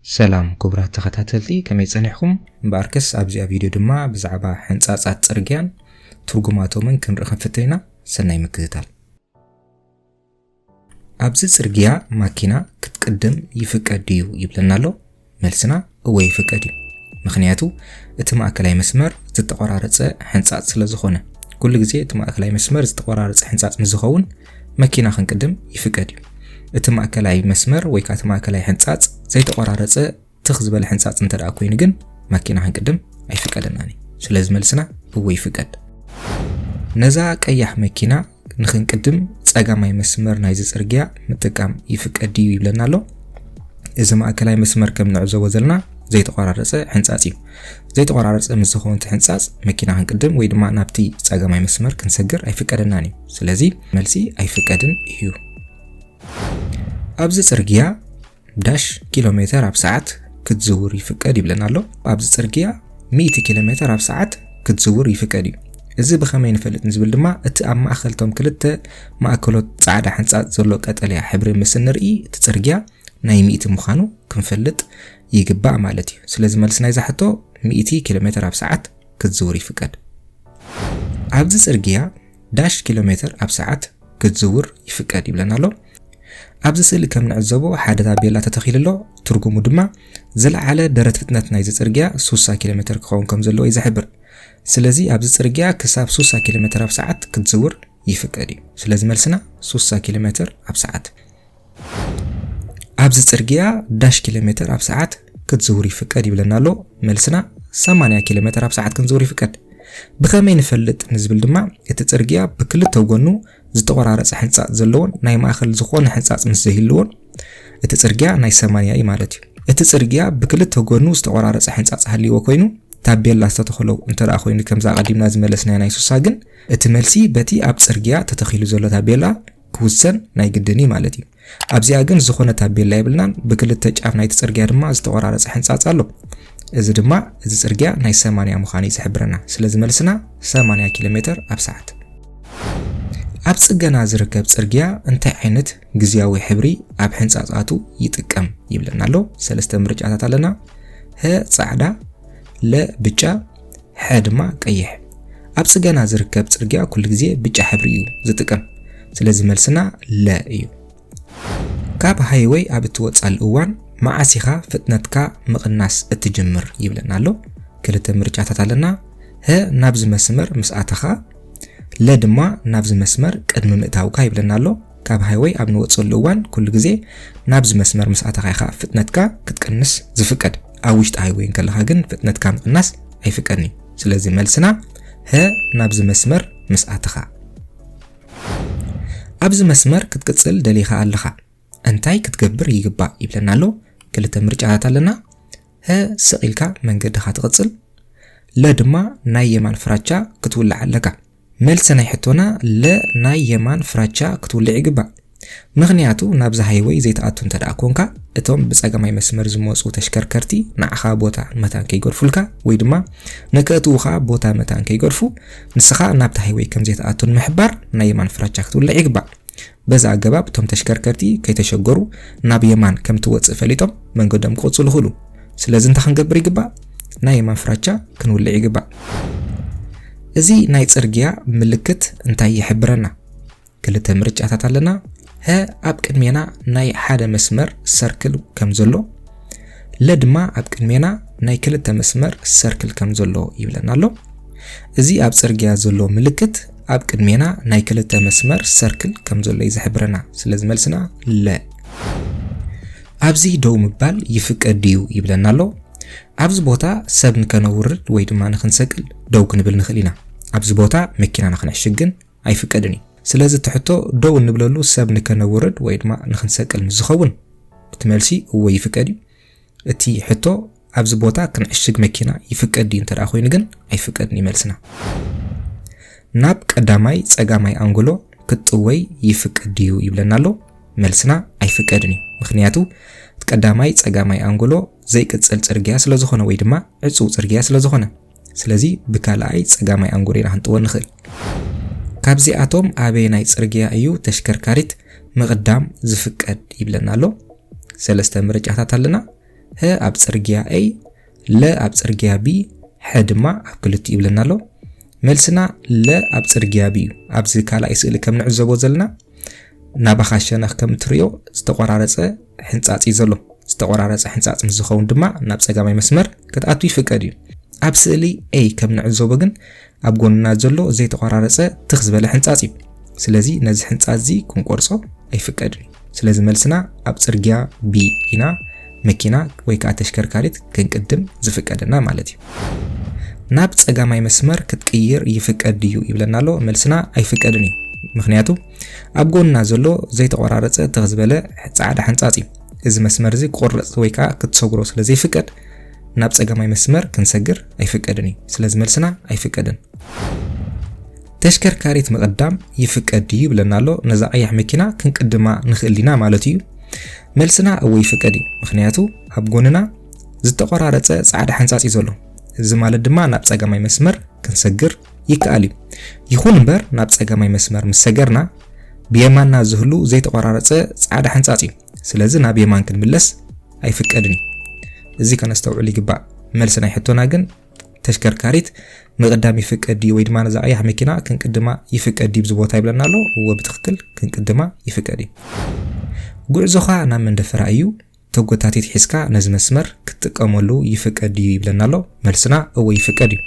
سلام كبرات تخاتلتي كما يصنعكم باركس ابزي فيديو دما بزعبا حنصاصات صرغيان ترغماتومن كنرخن فتينا سناي مكتتال ابزي صرغيا ماكينا كتقدم يفقديو يبلنالو ملسنا او يفقدي مخنياتو ات ماكلاي مسمر تتقرارص حنصاص سلازخونه كل غزي ات ماكلاي مسمر تتقرارص حنصاص نزخون ماكينا خنقدم يفقدي ات ماكلاي مسمر وي كات ماكلاي حنصاص زي تقرارص تخزبل حنصاص انت دا كوين ግን ماكينا خنقدم አይፈቀደናኒ ስለዚህ መልስና او يفقد ነዛ ቀያሕ መኪና ንخنقدم ጸጋማይ መስመር ናይዚ ጽርግያ ምጥቃም ይፍቀድ ይብለናሎ እዚ ማእከላይ መስመር ከም ንዕዘቦ ዘለና ዘይተቆራረጸ ሕንጻጽ እዩ ዘይተቆራረጸ ምስኾን ሕንጻጽ መኪና ክንቅድም ወይ ድማ ናብቲ ጸጋማይ መስመር ክንሰግር አይፍቀደናኒ ስለዚ መልሲ አይፍቀድን እዩ ኣብዚ ጽርግያ ዳሽ ኪሎሜትር ኣብ ሰዓት ክትዝውር ይፍቀድ ይብለናሎ ኣብዚ ጽርግያ 100 ኪሎሜትር ኣብ ሰዓት ክትዝውር ይፍቀድ እዩ እዚ ብኸመይ ንፈልጥ ንዝብል ድማ እቲ ኣብ ማእከልቶም ክልተ ማእከሎት ጻዕዳ ሕንጻጽ ዘሎ ቀጠልያ ሕብሪ ምስ ንርኢ እቲ ጽርግያ ናይ 100 ምዃኑ ክንፈልጥ ይግባእ ማለት እዩ ስለዚ መልስ ናይ ዛሕቶ 100 ኪሎሜትር ኣብ ሰዓት ክትዝውር ይፍቀድ ኣብዚ ጽርግያ ዳሽ ኪሎሜትር ኣብ ሰዓት ክትዝውር ይፍቀድ ይብለናሎ ኣብዚ ስእሊ ከም ንዕዘቦ ሓደ ታቤላ ተተኺልሎ ትርጉሙ ድማ ዝለዓለ ደረት ፍጥነት ናይዚ ጽርግያ 60 ኪሎሜትር ክኸውን ከም ዘለዎ ይዝሕብር ስለዚ ኣብዚ ጽርግያ ክሳብ 60 ኪሎሜትር ኣብ ሰዓት ክትዝውር ይፍቀድ እዩ ስለዚ መልስና 60 ኪሎሜትር ኣብ ሰዓት ኣብዚ ጽርግያ ዳሽ ኪሎሜትር ኣብ ሰዓት ክትዝውር ይፍቀድ ይብለናሎ መልስና 80 ኪሎሜትር ኣብ ሰዓት ክንዝውር ይፍቀድ ብኸመይ ንፈልጥ ንዝብል ድማ እቲ ጽርግያ ብክልተ ጎኑ ዝተቆራረጸ ሕንጻጽ ዘለዎን ናይ ማእከል ዝኾነ ሕንጻጽ ምስ ዘይህልዎን እቲ ጽርግያ ናይ 80 እዩ ማለት እዩ እቲ ጽርግያ ብክልተ ጎኑ ዝተቆራረጸ ሕንጻጽ ሃልይዎ ኮይኑ ታቤላ ዝተተኸሎ እንተራ ኮይኑ ከምዛ ቀዲምና ዝመለስና ናይ ሱሳ ግን እቲ መልሲ በቲ ኣብ ጽርግያ ተተኺሉ ዘሎ ታቤላ ክውሰን ናይ ግድኒ ማለት እዩ ኣብዚኣ ግን ዝኾነ ታቤላ ይብልናን ብክልተ ጫፍ ናይ ጽርግያ ድማ ዝተቆራረጸ ሕንጻጽ ኣሎ እዚ ድማ እዚ ጽርግያ ናይ 80 ምዃኑ ይዝሕብረና ስለዚ መልስና 80 ኪሎሜትር ኣብ ሰዓት ኣብ ጽገና ዝርከብ ጽርግያ እንታይ ዓይነት ግዝያዊ ሕብሪ ኣብ ሕንጻጻቱ ይጥቀም ይብለናሎ ሰለስተ ምርጫታት ኣለና ህ ጻዕዳ ለ ብጫ ሐ ድማ ቀይሕ ኣብ ጽገና ዝርከብ ጽርግያ ኩሉ ግዜ ብጫ ሕብሪ እዩ ዝጥቀም ስለዚ መልስና ለ እዩ ካብ ሃይዌይ ኣብ እትወጻል እዋን ማዓሲኻ ፍጥነትካ ምቕናስ እትጅምር ይብለናሎ ክልተ ምርጫታት ኣለና ህ ናብዚ መስመር ምስኣተኻ ለ ድማ ናብዚ መስመር ቅድሚ ምእታውካ ይብለናሎ ካብ ሃይዌይ ኣብ ንወጽል እዋን ኩሉ ግዜ ናብዚ መስመር ምስኣተኻ ኢኻ ፍጥነትካ ክትቀንስ ዝፍቀድ ኣብ ውሽጢ ሃይዌይ ከለኻ ግን ፍጥነትካ ምቕናስ ኣይፍቀድኒ ስለዚ መልስና ህ ናብዚ መስመር ምስኣተኻ ኣብዚ መስመር ክትቅጽል ደሊኻ ኣለኻ እንታይ ክትገብር ይግባእ ይብለናሎ ክልተ ምርጫታት ኣለና ህ ስቂልካ መንገድኻ ትቕጽል ለ ድማ ናይ የማን ፍራቻ ክትውልዕ ኣለካ መልስ ናይ ሕቶና ለ ናይ የማን ፍራቻ ክትውልዕ ይግባእ ምኽንያቱ ናብዚ ሃይዌይ ዘይተኣቱ እንተደኣ ኮንካ እቶም ብጸጋማይ መስመር ዝመጹ ተሽከርከርቲ ንዓኻ ቦታ መታን ከይገርፉልካ ወይ ድማ ንከእትውኻ ቦታ መታን ከይገርፉ ንስኻ ናብቲ ሃይዌይ ከም ዘይተኣቱ ንምሕባር ናይ የማን ፍራቻ ክትውልዕ ይግባእ በዛ ኣገባብ እቶም ተሽከርከርቲ ከይተሸገሩ ናብ የማን ከም ትወጽእ ፈሊጦም መንገዶም ክቕጽሉ ይኽእሉ ስለዚ እንታይ ክንገብር ይግባእ ናይ የማን ፍራቻ ክንውልዕ ይግባእ እዚ ናይ ጽርግያ ምልክት እንታይ ይሕብረና ክልተ ምርጫታት ኣለና ህ ኣብ ቅድሜና ናይ ሓደ መስመር ሰርክል ከም ዘሎ ለ ድማ ኣብ ቅድሜና ናይ ክልተ መስመር ሰርክል ከም ዘሎ ይብለናሎ እዚ ኣብ ጽርግያ ዘሎ ምልክት ኣብ ቅድሜና ናይ ክልተ መስመር ሰርክል ከም ዘሎ ይዝሕብረና ስለዚ መልስና ለ ኣብዚ ደው ምባል ይፍቀድ እዩ ይብለናሎ ኣብዚ ቦታ ሰብ ንከነውርድ ወይ ድማ ንኽንሰቅል ደው ክንብል ንኽእል ኢና ኣብዚ ቦታ መኪና ንኽንዕሽግን ኣይፍቀድን እዩ ስለዚ ትሕቶ ደው እንብለሉ ሰብ ንከነውርድ ወይ ድማ ንኽንሰቅል ዝኸውን እቲ መልሲ እወ ይፍቀድ እዩ እቲ ሕቶ ኣብዚ ቦታ ክንዕሽግ መኪና ይፍቀድ እዩ እንተዳ ኮይኑ ግን ኣይፍቀድን ይመልስና ናብ ቀዳማይ ጸጋማይ አንጎሎ ክትጥወይ ይፍቀድ እዩ ይብለናሎ መልስና ኣይፍቀድን እዩ ምኽንያቱ ቀዳማይ ጸጋማይ አንጎሎ ዘይቅጽል ጽርግያ ስለዝኾነ ወይ ድማ ዕጹው ጽርግያ ስለዝኾነ ስለዚ ብካልኣይ ጸጋማይ አንጎሎና ክንጥወን ንኽእል ካብዚኣቶም ኣበይ ናይ ጽርግያ እዩ ተሽከርካሪት ምቕዳም ዝፍቀድ ይብለናሎ ሰለስተ ምርጫታት ኣለና ه ኣብ ፅርግያ A ለ ኣብ ፅርግያ B ሐ ድማ ኣብ ክልቲኡ ይብለና ኣሎ መልስና ለ ኣብ ፅርግያ B እዩ ኣብዚ ካልኣይ ስእሊ ከም ንዕዘቦ ዘለና ናባኻ ሸነኽ ከም ትሪኦ ዝተቆራረፀ ሕንፃፅ እዩ ዘሎ ዝተቆራረፀ ሕንፃፅ ምስ ዝኸውን ድማ ናብ ፀጋማይ መስመር ክትኣቱ ይፍቀድ እዩ ኣብ ስእሊ A ከም ንዕዘቦ ግን ኣብ ጎንና ዘሎ ዘይተቆራረፀ ትኽ ዝበለ ሕንፃፅ እዩ ስለዚ ነዚ ሕንፃፅ እዚ ክንቆርጾ ኣይፍቀድን ስለዚ መልስና ኣብ ፅርግያ B ኢና መኪና ወይ ከዓ ተሽከርካሪት ክንቅድም ዝፍቀደና ማለት እዩ ናብ ፀጋማይ መስመር ክትቅይር ይፍቀድ እዩ ይብለና ኣሎ መልስና ኣይፍቀድን እዩ ምክንያቱ ኣብ ጎንና ዘሎ ዘይተቆራረፀ ትኽ ዝበለ ጻዕዳ ሕንፃፅ እዩ እዚ መስመር እዚ ቁርጽ ወይ ከዓ ክትሰግሮ ስለዚ ይፍቀድ ናብ ፀጋማይ መስመር ክንሰግር ኣይፍቀድን እዩ ስለዚ መልስና ኣይፍቀድን ተሽከርካሪት መቅዳም ይፍቀድ እዩ ይብለና ኣሎ ነዛ ቀያሕ መኪና ክንቅድማ ንኽእሊና ማለት እዩ መልስና እወ ይፍቀድ እዩ ምክንያቱ ኣብ ጎንና ዝተቆራረፀ ጻዕዳ ሕንፃፅ እዩ ዘሎ እዚ ማለት ድማ ናብ ፀጋማይ መስመር ክንሰግር ይከኣል እዩ ይኹን እምበር ናብ ፀጋማይ መስመር ምስ ሰገርና ብየማንና ዝህሉ ዘይተቆራረፀ ጻዕዳ ሕንፃፅ እዩ ስለዚ ናብ የማን ክንምለስ ኣይፍቀድን እዩ እዚ ከነስተውዕል ይግባእ መልስና ይሕቶና ግን ተሽከርካሪት መቅዳም ይፍቀድ እዩ ወይ ድማ ነዛ ቀያሕ መኪና ክንቅድማ ይፍቀድ እዩ ብዝቦታ ይብለና ኣሎ እወ ብትክክል ክንቅድማ ይፍቀድ እዩ ጉዕዞኻ ናብ መንደፈራ እዩ ተጎታቲት ሒዝካ ነዚ መስመር ክትጥቀመሉ ይፍቀድ እዩ ይብለና ኣሎ መልስና እወ ይፍቀድ እዩ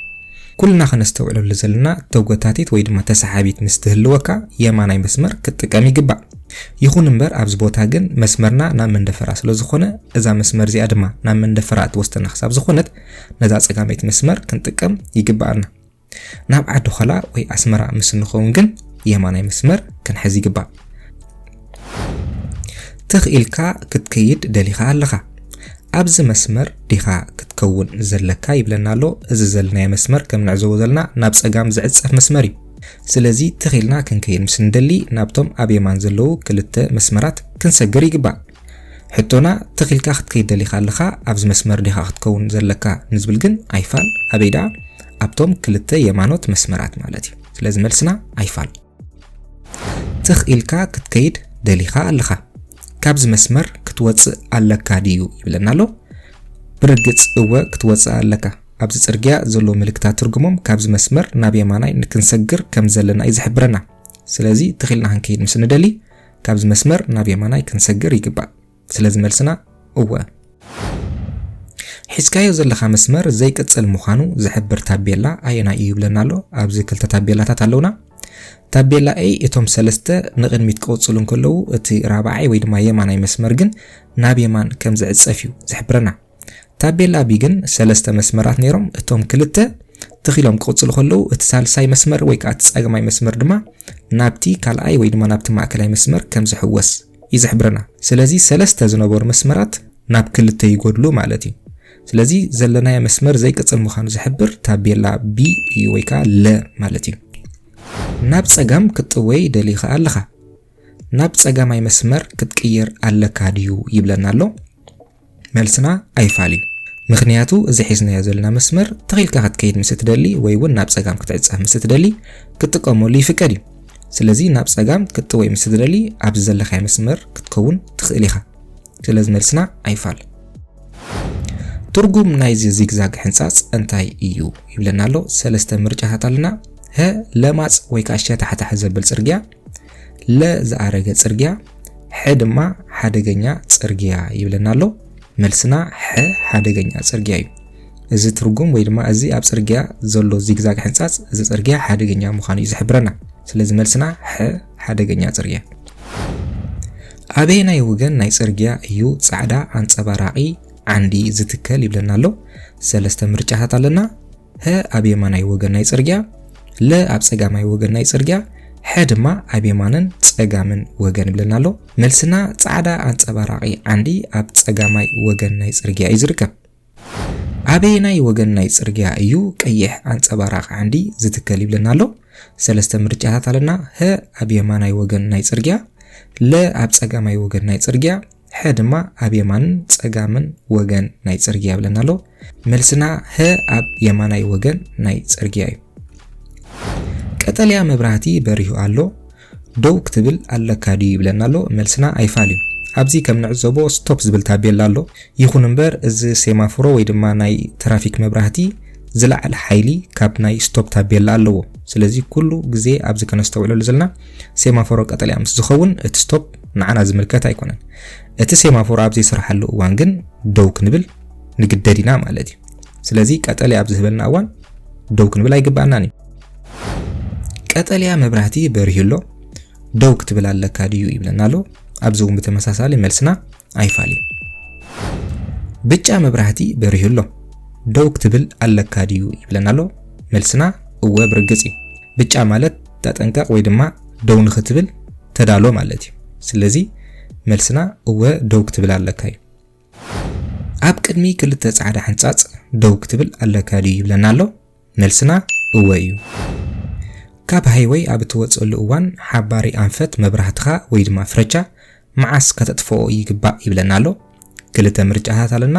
ኩልና ከነስተውዕለሉ ዘለና ተጎታቲት ወይ ድማ ተሰሓቢት ምስ ትህልወካ የማናይ መስመር ክትጥቀም ይግባእ ይኹን እምበር ኣብዚ ቦታ ግን መስመርና ናብ መንደፈራ ስለ ዝኾነ እዛ መስመር እዚኣ ድማ ናብ መንደፈራ ትወስደና ክሳብ ዝኾነት ነዛ ፀጋማይት መስመር ክንጥቀም ይግባኣና ናብ ዓዲ ኸላ ወይ ኣስመራ ምስ ንኸውን ግን የማናይ መስመር ክንሕዝ ይግባእ ትኽኢልካ ክትከይድ ደሊኻ ኣለኻ ኣብዚ መስመር ዲኻ ክትከውን ዘለካ ይብለና ኣሎ እዚ ዘለናይ መስመር ከም ንዕዘቦ ዘለና ናብ ፀጋም ዝዕፀፍ መስመር እዩ ስለዚ ትኽኢልና ክንከይድ ምስ እንደሊ ናብቶም ኣብ የማን ዘለዉ ክልተ መስመራት ክንሰግር ይግባእ ሕቶና ትኽኢልካ ክትከይድ ደሊኻ ኣለኻ ኣብዚ መስመር ዲኻ ክትከውን ዘለካ ንዝብል ግን ኣይፋል ኣበይ ደኣ ኣብቶም ክልተ የማኖት መስመራት ማለት እዩ ስለዚ መልስና ኣይፋል ትኽኢልካ ክትከይድ ደሊኻ ኣለኻ ካብዚ መስመር ክትወፅእ ኣለካ ድዩ ይብለና ኣሎ ብርግጽ እወ ክትወፅእ ኣለካ ኣብዚ ፅርግያ ዘሎ ምልክታት ትርጉሞም ካብዚ መስመር ናብ የማናይ ንክንሰግር ከም ዘለና እዩ ዝሕብረና ስለዚ ትኽኢልና ክንከይድ ምስ እንደሊ ካብዚ መስመር ናብ የማናይ ክንሰግር ይግባእ ስለዚ መልስና እወ ሒዝካዮ ዘለኻ መስመር ዘይቅፅል ምዃኑ ዝሕብር ታቤላ ኣየና እዩ ይብለና ኣሎ ኣብዚ ክልተ ታቤላታት ኣለውና ታቤላ A እቶም ሰለስተ ንቅድሚት ክቅፅሉ እንከለዉ እቲ ራብዓይ ወይ ድማ የማናይ መስመር ግን ናብ የማን ከም ዝዕፀፍ እዩ ዝሕብረና ታቤላ B ግን ሰለስተ መስመራት ነይሮም እቶም ክልተ ትኺሎም ክቅፅሉ ከለዉ እቲ ሳልሳይ መስመር ወይ ከዓ ፀጋማይ መስመር ድማ ናብቲ ካልኣይ ወይ ድማ ናብቲ ማእከላይ መስመር ከም ዝሕወስ እዩ ዝሕብረና ስለዚ ሰለስተ ዝነበሩ መስመራት ናብ ክልተ ይጎድሉ ማለት እዩ ስለዚ ዘለናይ መስመር ዘይቅፅል ምዃኑ ዝሕብር ታቤላ B እዩ ወይ ከዓ ለ ማለት እዩ ናብ ፀጋም ክትወይ ደሊኻ ኣለኻ ናብ ፀጋማይ መስመር ክትቅየር ኣለካ ድዩ ይብለና ኣሎ መልስና ኣይፋል እዩ ምክንያቱ እዚ ሒዝናዮ ዘለና መስመር ትኽኢልካ ክትከይድ ምስ ትደሊ ወይ እውን ናብ ፀጋም ክትዕፀፍ ምስ ትደሊ ክትጥቀመሉ ይፍቀድ እዩ ስለዚ ናብ ፀጋም ክትወይ ምስ ትደሊ ኣብዚ ዘለኻይ መስመር ክትከውን ትኽእል ኢኻ ስለዚ መልስና ኣይፋል ትርጉም ናይዚ ዚግዛግ ሕንፃፅ እንታይ እዩ ይብለና ኣሎ ሰለስተ ምርጫታት ኣለና ه ለማጽ ወይ ከዓ ሸታሕታሕ ዘብል ጽርግያ ለ ዝኣረገ ጽርግያ ሐ ድማ ሓደገኛ ጽርግያ ይብለና ኣሎ መልስና ሐ ሓደገኛ ጽርግያ እዩ እዚ ትርጉም ወይ ድማ እዚ ኣብ ጽርግያ ዘሎ ዚግዛግ ሕንፃፅ እዚ ጽርግያ ሓደገኛ ምዃኑ እዩ ዝሕብረና ስለዚ መልስና ሐ ሓደገኛ ጽርግያ ኣበየናይ ወገን ናይ ጽርግያ እዩ ጻዕዳ አንጸባራቂ ዓንዲ ዝትከል ይብለና ኣሎ ሰለስተ ምርጫታት ኣለና ه ኣብ የማናይ ወገን ናይ ጽርግያ ለ ኣብ ፀጋማይ ወገን ናይ ጽርግያ ሐ ድማ ኣብ የማንን ፀጋምን ወገን ይብለና ኣሎ መልስና ጻዕዳ አንጸባራቂ ዓንዲ ኣብ ፀጋማይ ወገን ናይ ጽርግያ እዩ ዝርከብ ኣበየናይ ወገን ናይ ጽርግያ እዩ ቀይሕ አንጸባራቂ ዓንዲ ዝትከል ይብለና ኣሎ ሰለስተ ምርጫታት ኣለና ه ኣብ የማናይ ወገን ናይ ጽርግያ ለ ኣብ ፀጋማይ ወገን ናይ ጽርግያ ሐ ድማ ኣብ የማንን ፀጋምን ወገን ናይ ጽርግያ ይብለና ኣሎ መልስና ه ኣብ የማናይ ወገን ናይ ጽርግያ እዩ ቀጠልያ መብራህቲ በሪሁ ኣሎ ደው ክትብል ኣለካ ድዩ ይብለና ኣሎ መልስና ኣይፋል እዩ ኣብዚ ከም ንዕዘቦ ስቶፕ ዝብል ታቤላ ኣሎ ይኹን እምበር እዚ ሴማፎሮ ወይ ድማ ናይ ትራፊክ መብራህቲ ዝለዓለ ሓይሊ ካብ ናይ ስቶፕ ታቤላ ኣለዎ ስለዚ ኩሉ ግዜ ኣብዚ ከነስተውዕለሉ ዘለና ሴማፎሮ ቀጠልያ ምስ ዝኸውን እቲ ስቶፕ ንዓና ዝምልከት ኣይኮነን እቲ ሴማፎሮ ኣብዚ ይስራሐሉ እዋን ግን ደው ክንብል ንግደድ ኢና ማለት እዩ ስለዚ ቀጠልያ ኣብዚ ዝህበልና እዋን ደው ክንብል ኣይግባእናን እዩ ቀጠልያ መብራህቲ በሪህሎ ደው ክትብል ኣለካ ድዩ ይብለና ኣሎ ኣብዚ እውን ብተመሳሳሊ መልስና ኣይፋል እዩ ብጫ መብራህቲ በሪህሎ ደው ክትብል ኣለካ ድዩ ይብለና ኣሎ መልስና እወ ብርግጽ እዩ ብጫ ማለት ተጠንቀቕ ወይ ድማ ደው ንኽትብል ተዳሎ ማለት እዩ ስለዚ መልስና እወ ደው ክትብል ኣለካ እዩ ኣብ ቅድሚ ክልተ ጻዕዳ ሕንጻጽ ደው ክትብል ኣለካ ድዩ ይብለና ኣሎ መልስና እወ እዩ ካብ ሃይዌይ ኣብ እትወጽሉ እዋን ሓባሪ ኣንፈት መብራህትኻ ወይ ድማ ፍረቻ መዓስ ከተጥፍኦ ይግባእ ይብለና ኣሎ ክልተ ምርጫታት ኣለና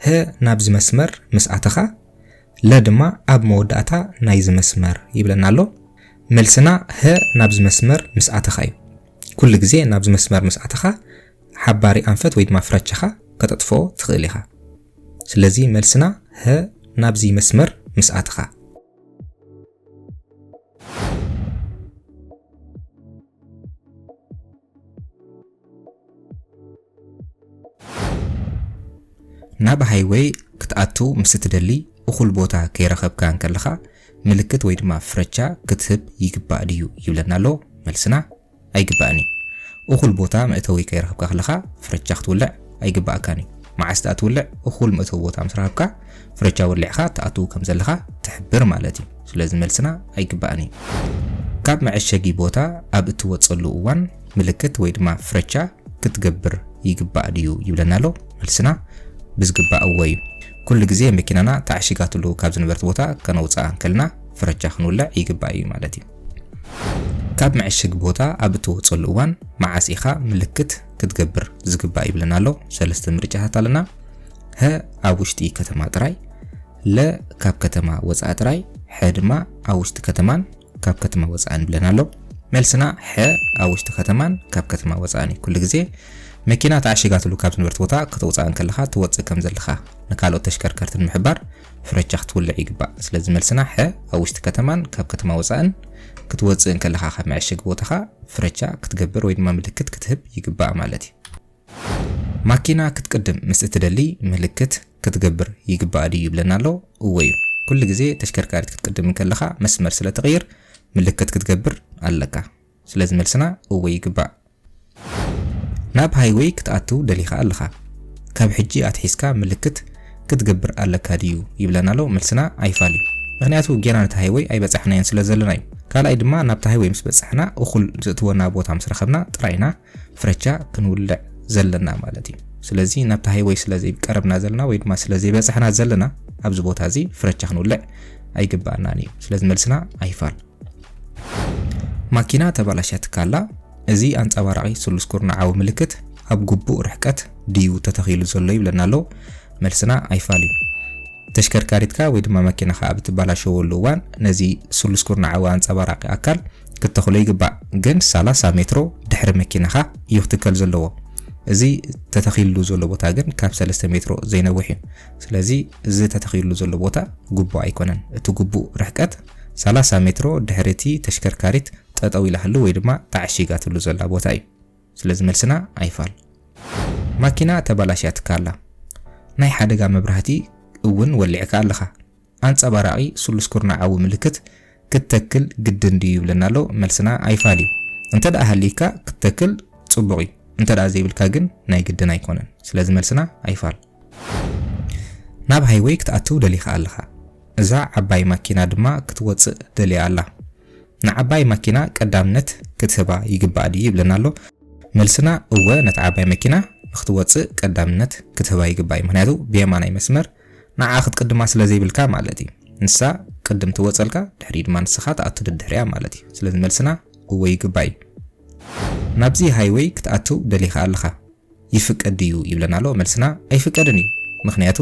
ህ ናብዚ መስመር ምስኣተኻ ለ ድማ ኣብ መወዳእታ ናይዚ መስመር ይብለና ኣሎ መልስና ህ ናብዚ መስመር ምስኣተኻ እዩ ኩሉ ግዜ ናብዚ መስመር ምስኣተኻ ሓባሪ ኣንፈት ወይ ድማ ፍረቻኻ ከተጥፍኦ ትኽእል ኢኻ ስለዚ መልስና ህ ናብዚ መስመር ምስኣተኻ ናብ ሃይዌይ ክትኣቱ ምስ ትደሊ እኹል ቦታ ከይረኸብካ እንከለኻ ምልክት ወይ ድማ ፍረቻ ክትህብ ይግባእ ድዩ ይብለና ኣሎ መልስና ኣይግባእኒ እኹል ቦታ መእተዊ ከይረኸብካ ከለኻ ፍረቻ ክትውልዕ ኣይግባእካኒ መዓስ ትኣትውልዕ እኹል መእተዊ ቦታ ምስ ረኸብካ ፍረቻ ወሊዕኻ ትኣትው ከም ዘለኻ ትሕብር ማለት እዩ ስለዚ መልስና ኣይግባእኒ ካብ መዐሸጊ ቦታ ኣብ እትወጽሉ እዋን ምልክት ወይ ድማ ፍረቻ ክትገብር ይግባእ ድዩ ይብለና ኣሎ መልስና ብዝግባእ እወ እዩ ኩሉ ግዜ መኪናና ተዓሺጋትሉ ካብ ዝነበረት ቦታ ከነውፃ እንከልና ፍረቻ ክንውልዕ ይግባእ እዩ ማለት እዩ ካብ መዐሸጊ ቦታ ኣብ እትወጽሉ እዋን መዓስ ኢኻ ምልክት ክትገብር ዝግባእ ይብለና ኣሎ ሰለስተ ምርጫታት ኣለና ህ ኣብ ውሽጢ ከተማ ጥራይ ለ ካብ ከተማ ወፃኢ ጥራይ ሐ ድማ ኣብ ውሽጢ ከተማን ካብ ከተማ ወፃእን ይብለና ኣሎ መልስና ሐ ኣብ ውሽጢ ከተማን ካብ ከተማ ወፃእን ኩሉ ግዜ መኪና ተዓሺጋትሉ ካብ ዝነበረት ቦታ ከተውፃ እንከለኻ ትወጽእ ከም ዘለኻ ንካልኦት ተሽከርከርትን ምሕባር ፍረቻ ክትውልዕ ይግባእ ስለዚ መልስና ሐ ኣብ ውሽጢ ከተማን ካብ ከተማ ወፃእን ክትወጽእ እንከለኻ ካብ መዐሸጊ ቦታኻ ፍረቻ ክትገብር ወይ ድማ ምልክት ክትህብ ይግባእ ማለት እዩ ማኪና ክትቅድም ምስ እትደሊ ምልክት ክትገብር ይግባእ ድዩ ይብለና ኣሎ እወ እዩ ኩሉ ግዜ ተሽከርካሪት ክትቅድም እንከለኻ መስመር ስለ ትቕይር ምልክት ክትገብር ኣለካ ስለዚ መልስና እወ ይግባእ ናብ ሃይዌይ ክትኣቱ ደሊኻ ኣለኻ ካብ ሕጂ ኣትሒስካ ምልክት ክትገብር ኣለካ ድዩ ይብለና ኣሎ መልስና ኣይፋል እዩ ምክንያቱ ጌና ነቲ ሃይዌይ ኣይበጻሕናየን ስለ ዘለና እዩ ካልኣይ ድማ ናብቲ ሃይዌይ ምስ በጻሕና እኹል ዝእትወና ቦታ ምስ ረኸብና ጥራይና ፍረቻ ክንውልዕ ዘለና ማለት እዩ ስለዚ ናብቲ ሃይዌይ ስለዘይቀረብና ዘለና ወይ ድማ ስለዘይበጻሕና ዘለና ኣብዚ ቦታ እዚ ፍረቻ ክንውልዕ ኣይግባእናን እዩ ስለዚ መልስና ኣይፋል ማኪና ተባላሽያትካላ እዚ አንጸባራቂ ስሉስ ኩርናዓዊ ምልክት ኣብ ግቡእ ርሕቀት ድዩ ተተኺሉ ዘሎ ይብለና ኣሎ መልስና ኣይፋል እዩ ተሽከርካሪትካ ወይ ድማ መኪናኻ ኣብ ትባላሸወሉ እዋን ነዚ ስሉስ ኩርናዓዊ አንጸባራቂ ኣካል ክትተኽሎ ይግባእ ግን 30 ሜትሮ ድሕሪ መኪናኻ እዩ ክትከል ዘለዎ እዚ ተተኺሉ ዘሎ ቦታ ግን ካብ 3 ሜትሮ ዘይነውሕ እዩ ስለዚ እዚ ተተኺሉ ዘሎ ቦታ ግቡእ ኣይኮነን እቲ ግቡእ ርሕቀት 30 ሜትሮ ድሕሪቲ ተሽከርካሪት ጠጠው ኢላህሉ ወይ ድማ ተዓሺጋትሉ ዘላ ቦታ እዩ ስለዚ መልስና ኣይፋል ማኪና ተባላሽያትካላ ናይ ሓደጋ መብራህቲ እውን ወሊዕካ ኣለኻ አንጸባራቂ ስሉስ ኩርናዓዊ ምልክት ክትተክል ግድን ድዩ ይብለና ኣሎ መልስና ኣይፋል እዩ እንተዳ ሃሊካ ክትተክል ጽቡቕ እዩ እንተዳ ዘይብልካ ግን ናይ ግድን ኣይኮነን ስለዚ መልስና ኣይፋል ናብ ሃይዌይ ክትኣቱ ደሊኻ ኣለኻ እዛ ዓባይ ማኪና ድማ ክትወጽእ ደልያ ኣላ ንዓባይ ማኪና ቀዳምነት ክትህባ ይግባእ ድዩ ይብለና ኣሎ መልስና እወ ነቲ ዓባይ መኪና ንኽትወጽእ ቀዳምነት ክትህባ ይግባእ ምክንያቱ ብየማናይ መስመር ንዓ ክትቅድማ ስለ ዘይብልካ ማለት እዩ ንሳ ቅድም ትወጸልካ ድሕሪ ድማ ንስኻ ተኣቱ ድሕሪያ ማለት እዩ ስለዚ መልስና እወ ይግባእ ናብዚ ሃይዌይ ክትኣቱ ደሊኻ ኣለኻ ይፍቀድ ድዩ ይብለና ኣሎ መልስና ኣይፍቀድን እዩ ምክንያቱ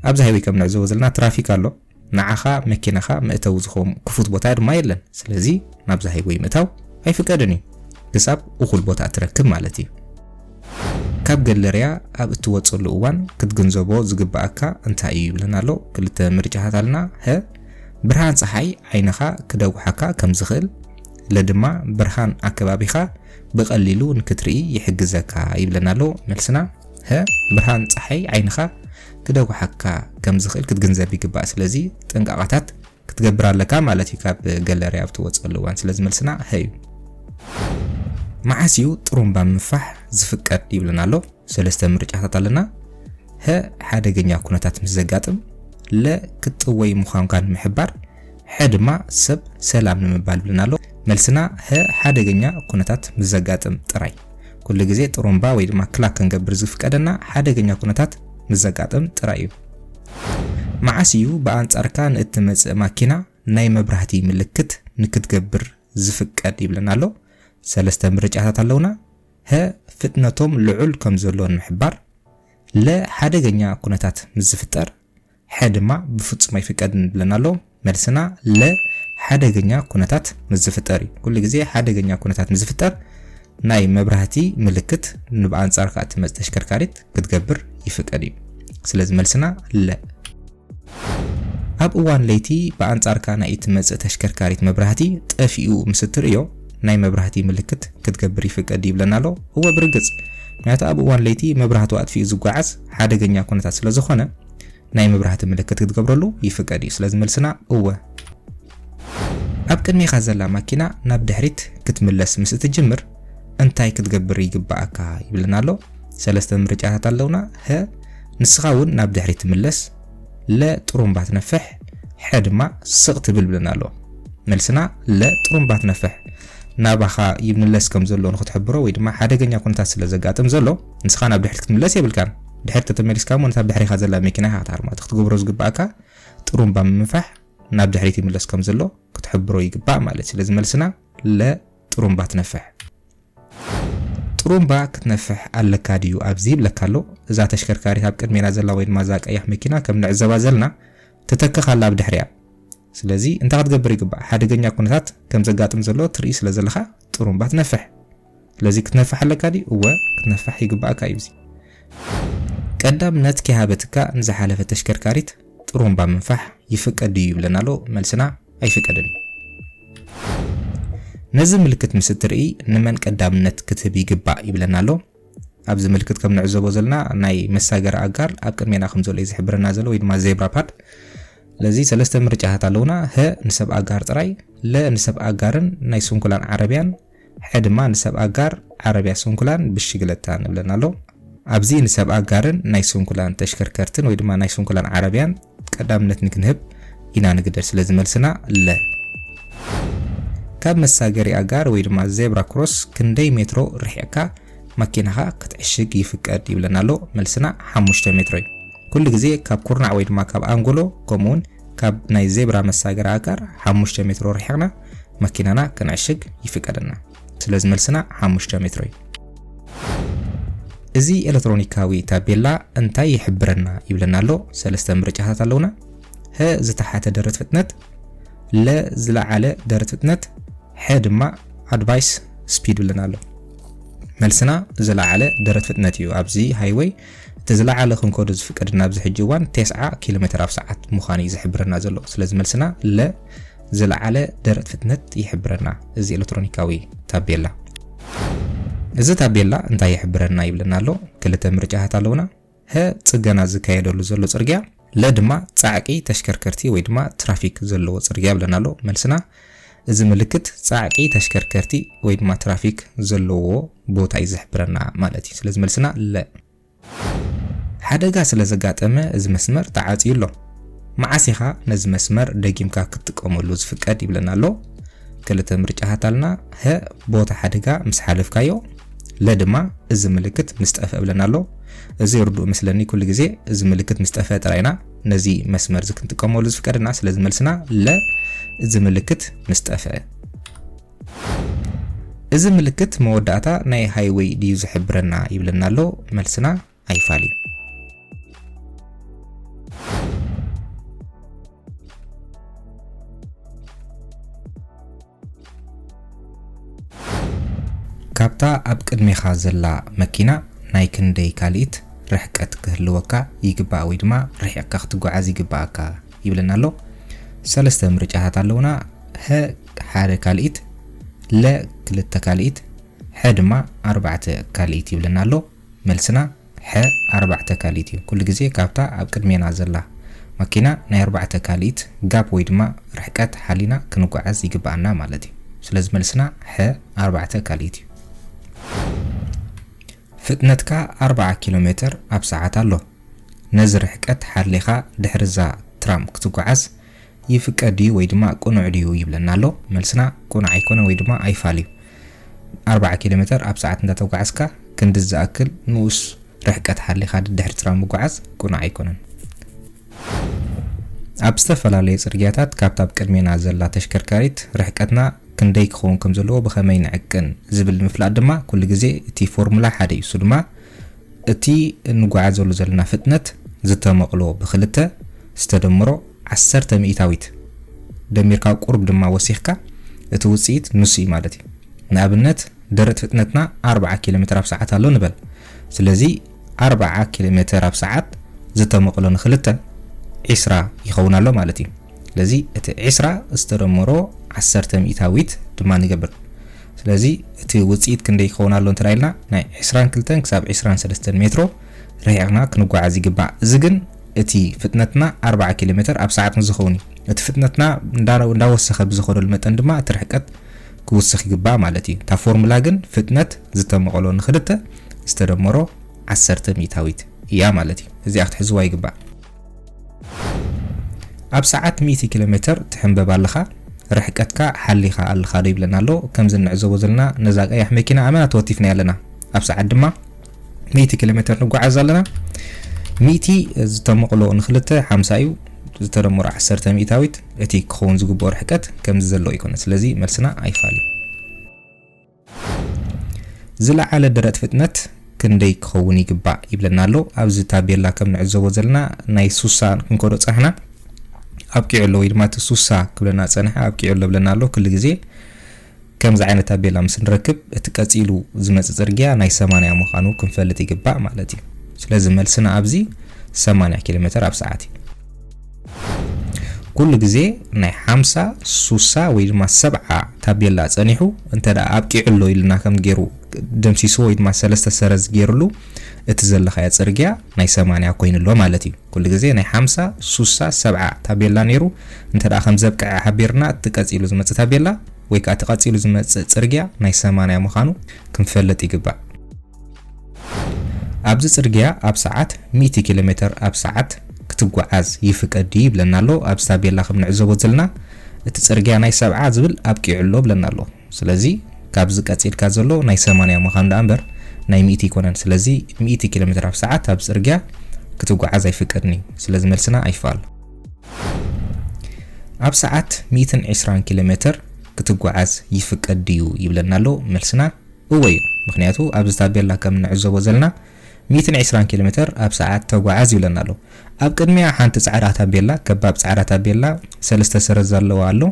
ኣብዚ ሃይዌይ ከም ንዕዘቦ ዘለና ትራፊክ ኣሎ ንዓኻ መኪናኻ ምእተው ዝኸም ክፉት ቦታ ድማ የለን ስለዚ ናብዚ ሃይዌይ ምእታው ኣይፍቀድን እዩ ክሳብ እኹል ቦታ ትረክብ ማለት እዩ ካብ ገለርያ ኣብ እትወጽሉ እዋን ክትግንዘቦ ዝግባእካ እንታይ እዩ ብለና ኣሎ ክልተ ምርጫታት ኣለና ሀ ብርሃን ፀሓይ ዓይንኻ ክደውሓካ ከም ዝኽእል ለድማ ብርሃን ኣከባቢኻ በቀሊሉ ንክትርኢ ይሕግዘካ ይብለና ኣሎ መልስና ሀ ብርሃን ፀሓይ ዓይንኻ ክደውሓካ ከም ዝኽእል ክትግንዘብ ይግባእ ስለዚ ጥንቃቐታት ክትገብር ኣለካ ማለት እዩ ካብ ገለርያ ኣብ እትወጽሉ እዋን ስለዚ መልስና ሀ እዩ معاسيو ጥሩምባ ምፋሕ ዝፍቀድ ይብለና ኣሎ ሰለስተ ምርጫታት ኣለና ሀ ሓደገኛ ኩነታት ምስ ዘጋጥም ለ ክትወይ ምዃንካን ምሕባር ሐ ድማ ሰብ ሰላም ንምባል ብለና ኣሎ መልስና ሀ ሓደገኛ ኩነታት ምስ ዘጋጥም ጥራይ ኩሉ ግዜ ጥሩምባ ወይ ድማ ክላክ ክንገብር ዝፍቀደና ሓደገኛ ኩነታት ምስ ዘጋጥም ጥራይ እዩ معاسيو በአንጻርካ ንእትመጽእ ማኪና ናይ መብራህቲ ምልክት ንክትገብር ዝፍቀድ ይብለና ኣሎ ሰለስተ ምርጫታት ኣለውና ሀ ፍጥነቶም ልዑል ከም ዘሎን ምሕባር ለ ሓደገኛ ኩነታት ምስ ዝፍጠር ሐ ድማ ብፍጹም ኣይፍቀድን ብለና ኣሎ መልስና ለ ሓደገኛ ኩነታት ምስ ዝፍጠር እዩ ኩሉ ግዜ ሓደገኛ ኩነታት ምስ ዝፍጠር ናይ መብራህቲ ምልክት ንበአንጻርካ እትመጽእ ተሽከርካሪት ክትገብር ይፍቀድ እዩ ስለዚ መልስና ለ ኣብ እዋን ለይቲ በአንጻርካ ናይ እትመጽእ ተሽከርካሪት መብራህቲ ጠፊኡ ምስ ትርእዮ ናይ መብራህቲ ምልክት ክትገብር ይፍቀድ ይብለና ኣሎ እወ ብርግጽ ምክንያቱ ኣብ እዋን ለይቲ መብራህቱ ኣጥፊኡ ዝጓዓዝ ሓደገኛ ኩነታት ስለ ዝኾነ ናይ መብራህቲ ምልክት ክትገብረሉ ይፍቀድ እዩ ስለዚ መልስና እወ ኣብ ቅድሚኻ ዘላ ማኪና ናብ ድሕሪት ክትምለስ ምስ እትጅምር እንታይ ክትገብር ይግባእካ ይብለና ኣሎ ሰለስተ ምርጫታት ኣለውና ሀ ንስኻ እውን ናብ ድሕሪት ትምለስ ለ ጥሩምባ ትነፍሕ ሐ ድማ ስቕ ትብል ብለና ኣሎ መልስና ለ ጥሩምባ ትነፍሕ ናባኻ ይምለስ ከም ዘሎ ንክትሕብሮ ወይ ድማ ሓደገኛ ኩነታት ስለ ዘጋጥም ዘሎ ንስኻ ናብ ድሕሪት ክትምለስ የብልካን ድሕሪት ተተመሊስካ ሞ ነታ ድሕሪኻ ዘላ መኪና ሃታርማ ክትገብሮ ዝግባእካ ጥሩምባ ምምፋሕ ናብ ድሕሪት ይምለስ ከም ዘሎ ክትሕብሮ ይግባእ ማለት ስለዚ መልስና ለ ጥሩምባ ትነፍሕ ጥሩምባ ክትነፍሕ ኣለካ ድዩ ኣብዚ ይብለካ ኣሎ እዛ ተሽከርካሪት ኣብ ቅድሜና ዘላ ወይ ድማ ዛ ቀያሕ መኪና ከም ንዕዘባ ዘለና ትተክኻላ ኣብ ድሕሪያ ስለዚ እንታይ ክትገብር ይግባእ ሓደገኛ ኩነታት ከም ዘጋጥም ዘሎ ትርኢ ስለ ዘለኻ ጥሩምባ ትነፍሕ ስለዚ ክትነፍሕ ኣለካ ድዩ እወ ክትነፍሕ ይግባእካ እዩ ቀዳምነት ከሃበትካ ንዝሓለፈ ተሽከርካሪት ጥሩምባ ምንፋሕ ይፍቀድ እዩ ይብለና ኣሎ መልስና ኣይፍቀድን ነዚ ምልክት ምስ ትርኢ ንመን ቀዳምነት ክትህብ ይግባእ ይብለና ኣሎ ኣብዚ ምልክት ከም ንዕዘቦ ዘለና ናይ መሳገሪ ኣጋር ኣብ ቅድሜና ከም ዘሎ ዝሕብረና ዘሎ ወይ ድማ ዜብራ ፓድ ለዚ ሰለስተ ምርጫታት ኣለውና ሀ ንሰብ ኣጋር ጥራይ ለ ንሰብ ኣጋርን ናይ ስንኩላን ዓረብያን ሐ ድማ ንሰብ ኣጋር ዓረብያ ስንኩላን ብሽግለታ ንብለና ኣሎ ኣብዚ ንሰብ ኣጋርን ናይ ስንኩላን ተሽከርከርትን ወይ ድማ ናይ ስንኩላን ዓረብያን ቀዳምነት ንክንህብ ኢና ንግደር ስለዚ መልስና ለ ካብ መሳገሪ ኣጋር ወይ ድማ ዜብራ ክሮስ ክንደይ ሜትሮ ርሒቕካ ማኪናኻ ክትዕሽግ ይፍቀድ ይብለና ኣሎ መልስና 5 ሜትሮ እዩ ኩሉ ግዜ ካብ ኩርናዕ ወይ ድማ ካብ አንጎሎ ከምኡን ካብ ናይ ዜብራ መሳገሪ ኣጋር 5 ሜትሮ ርሒቕና ማኪናና ክንዕሽግ ይፍቀደና ስለዚ መልስና 5 ሜትሮ እዩ እዚ ኤሌክትሮኒካዊ ታቤላ እንታይ ይሕብረና ይብለና ኣሎ ሰለስተ ምርጫታት ኣለውና ሀ ዝተሓተ ደረት ፍጥነት ለ ዝለዓለ ደረት ፍጥነት ሐ ድማ ኣድቫይስ ስፒድ ብለና ኣሎ መልስና ዝለዓለ ደረት ፍጥነት እዩ ኣብዚ ሃይዌይ ተዝለዓለ ክንከዶ ዝፍቀድና ኣብዚ ሕጂ እዋን 9 ኪሎሜትር ኣብ ሰዓት ምዃኑ ይዝሕብረና ዘሎ ስለዚ መልስና ለ ዝለዓለ ደረት ፍጥነት ይሕብረና እዚ ኤሌክትሮኒካዊ ታቤላ እዚ ታቤላ እንታይ ይሕብረና ይብለና ኣሎ ክልተ ምርጫታት ኣለውና ሀ ጽገና ዝካየደሉ ዘሎ ጽርግያ ለ ድማ ጻዕቂ ተሽከርከርቲ ወይ ድማ ትራፊክ ዘለዎ ጽርግያ ብለና ኣሎ መልስና እዚ ምልክት ጻዕቂ ተሽከርከርቲ ወይ ድማ ትራፊክ ዘለዎ ቦታ ይዝሕብረና ማለት እዩ ስለዚ መልስና ለ ሓደጋ ስለ ዘጋጠመ እዚ መስመር ተዓጽዩ ኣሎ ማዓሲኻ ነዚ መስመር ደጊምካ ክትጥቀመሉ ዝፍቀድ ይብለና ኣሎ ክልተ ምርጫታት ኣለና ሀ ቦታ ሓደጋ ምስ ሓለፍካዮ ለ ድማ እዚ ምልክት ምስ ጠፈ ብለና ኣሎ እዚ ይርድኡ መስለኒ ኩሉ ግዜ እዚ ምልክት ምስ ጠፈ ጥራይና ነዚ መስመር ዝክንጥቀመሉ ዝፍቀድና ስለዚ መልስና ለ እዚ ምልክት ምስ ጠፈ እዚ ምልክት መወዳእታ ናይ ሃይዌይ ድዩ ዝሕብረና ይብለና ኣሎ መልስና ኣይፋልዩ ካብታ ኣብ ቅድሜኻ ዘላ መኪና ናይ ክንደይ ካልኢት ርሕቀት ክህልወካ ይግባእ ወይ ድማ ርሕቅካ ክትጓዓዝ ይግባእካ ይብለና ኣሎ ሰለስተ ምርጫታት ኣለውና ሀ ሓደ ካልኢት ለ ክልተ ካልኢት ሐ ድማ 4 ካልኢት ይብለና ኣሎ መልስና ሐ 4 ካልኢት እዩ ኩሉ ግዜ ካብታ ኣብ ቅድሜና ዘላ ማኪና ናይ 4 ካልኢት ጋፕ ወይ ድማ ርሕቀት ሓሊና ክንጓዓዝ ይግባእና ማለት እዩ ስለዚ መልስና ሐ 4 ካልኢት እዩ ፍጥነትካ 40 ኪሎ ሜትር ኣብ ሰዓት ኣሎ ነዚ ርሕቀት ሓሊኻ ድሕርዛ ትራም ክትጓዓዝ ይፍቀድ ወይ ድማ ቁኑዕ ድዩ ይብለና ኣሎ መልስና ቁኑዕ ኣይኮነ ወይ ድማ ኣይፋልዩ 40 ኪሎ ሜትር ኣብ ሰዓት እንዳተጓዓዝካ ክንድዝ ዝኣክል ንኡስ ርሕቀት ሓሊኻ ድሕር ትራም ምጓዓዝ ቁኑዕ ኣይኮነን ኣብ ዝተፈላለዩ ጽርግያታት ካብታ ኣብ ቅድሜና ዘላ ተሽከርካሪት ርሕቀትና ክንደይ ክኸውን ከም ዘለዎ ብኸመይ ንዕቅን ዝብል ምፍላጥ ድማ ኩሉ ግዜ እቲ ፎርሙላ ሓደ እዩ እሱ ድማ እቲ እንጓዓዘሉ ዘለና ፍጥነት ዝተመቕሎ ብክልተ ዝተደምሮ 10 ሚእታዊት ደሚርካ ቁርብ ድማ ወሲኽካ እቲ ውጽኢት ንሱ እዩ ማለት እዩ ንኣብነት ደረት ፍጥነትና 40 ኪሎ ሜትር ኣብ ሰዓት ኣሎ ንበል ስለዚ 40 ኪሎ ሜትር ኣብ ሰዓት ዝተመቕሎ ንክልተ 20 ይኸውን ኣሎ ማለት እዩ ስለዚ እቲ 20 ዝተደምሮ 10 ሚእታዊት ድማ ንገብር ስለዚ እቲ ውጽኢት ክንደይ ክኸውን ኣሎ እንተራይልና ናይ 22 ክሳብ 23 ሜትሮ ርሕቅና ክንጓዓዝ ይግባእ እዚ ግን እቲ ፍጥነትና 40 ኪሎ ሜትር ኣብ ሰዓት ንዝኸውን እቲ ፍጥነትና እንዳወሰኸ ብዝኸደሉ መጠን ድማ እቲ ርሕቀት ክውስኽ ይግባእ ማለት እዩ ታ ፎርሙላ ግን ፍጥነት ዝተመቕሎ ንክልተ ዝተደምሮ 10 ሚእታዊት እያ ማለት እዩ እዚኣ ክትሕዝዋ ይግባእ ኣብ ሰዓት 100 ኪሎ ሜትር ትሕንበብ ኣለኻ ርሕቀትካ ሓሊኻ ኣለኻ ዶ ይብለና ኣሎ ከምዚ ንዕዘቦ ዘለና ነዛ ቀያሕ መኪና ኣመና ተወቲፍና ያለና ኣብ ሰዓት ድማ 100 ኪሎ ሜትር ንጓዓዝ ኣለና 100 ዝተመቕሎ ንክልተ 50 እዩ ዝተደምሮ 10 ሚእታዊት እቲ ክኸውን ዝግብኦ ርሕቀት ከምዚ ዘሎ ይኮነ ስለዚ መልስና ኣይፋል ዝለዓለ ደረት ፍጥነት ክንደይ ክኸውን ይግባእ ይብለና ኣሎ ኣብዚ ታቤላ ከም ንዕዘቦ ዘለና ናይ ሱሳ ክንከዶ ፀሕና ኣብቂዑ ኣሎ ወይ ድማ ሱሳ ክብለና ፀንሐ ኣብቂዑ ኣሎ ብለና ኣሎ ኩሉ ግዜ ከምዚ ዓይነት ታቤላ ምስ ንረክብ እቲ ቀፂሉ ዝመጽእ ጽርግያ ናይ 80 ምዃኑ ክንፈልጥ ይግባእ ማለት እዩ ስለዚ መልስና ኣብዚ 80 ኪሎ ሜትር ኣብ ሰዓት እዩ ኩሉ ግዜ ናይ 50 ሱሳ ወይ ድማ 70 ታቤላ ፀኒሑ እንተዳ ኣብቂዑ ኣሎ ኢልና ከም ገይሩ ደምሲሶ ወይ ድማ ሰለስተ ሰረዝ ገይሩሉ እቲ ዘለኻያ ጽርግያ ናይ 80 ኮይኑሎ ማለት እዩ ኩሉ ግዜ ናይ 50 ሱሳ 70 ታቤላ ነይሩ እንተዳ ከም ዘብቅዕ ሓቢርና ተቀፂሉ ዝመጽእ ታቤላ ወይ ከዓ ተቀፂሉ ዝመጽእ ጽርግያ ናይ 80 ምዃኑ ክንፈልጥ ይግባእ ኣብዚ ጽርግያ ኣብ ሰዓት 100 ኪሎ ሜትር ኣብ ሰዓት ክትጓዓዝ ይፍቀድ ይብለና ኣሎ ኣብ ታቤላ ከም ንዕዘቦ ዘለና እቲ ጽርግያ ናይ 70 ዝብል ኣብቂዑሎ ብለና ኣሎ ስለዚ ካብዚ ቀፂልካ ዘሎ ናይ 80 ምዃኑ ዳንበር ናይ 100 ይኮነን ስለዚ 100 ኪሎ ሜትር ኣብ ሰዓት ኣብ ጽርግያ ክትጓዓዝ ኣይፍቀድኒ ስለዚ መልስና ኣይፋል ኣብ ሰዓት 120 ኪሎ ሜትር ክትጓዓዝ ይፍቀድ ድዩ ይብለና ኣሎ መልስና እወይ ምክንያቱ ኣብ ታቤላ ከም ንዕዘቦ ዘለና 120 ኪሎ ሜትር ኣብ ሰዓት ተጓዓዝ ይብለና ኣሎ ኣብ ቅድሚያ ሓንቲ ጻዕዳ ታቤላ ከባብ ጻዕዳ ታቤላ ሰለስተ ሰረዝ ዘለዎ ኣሎ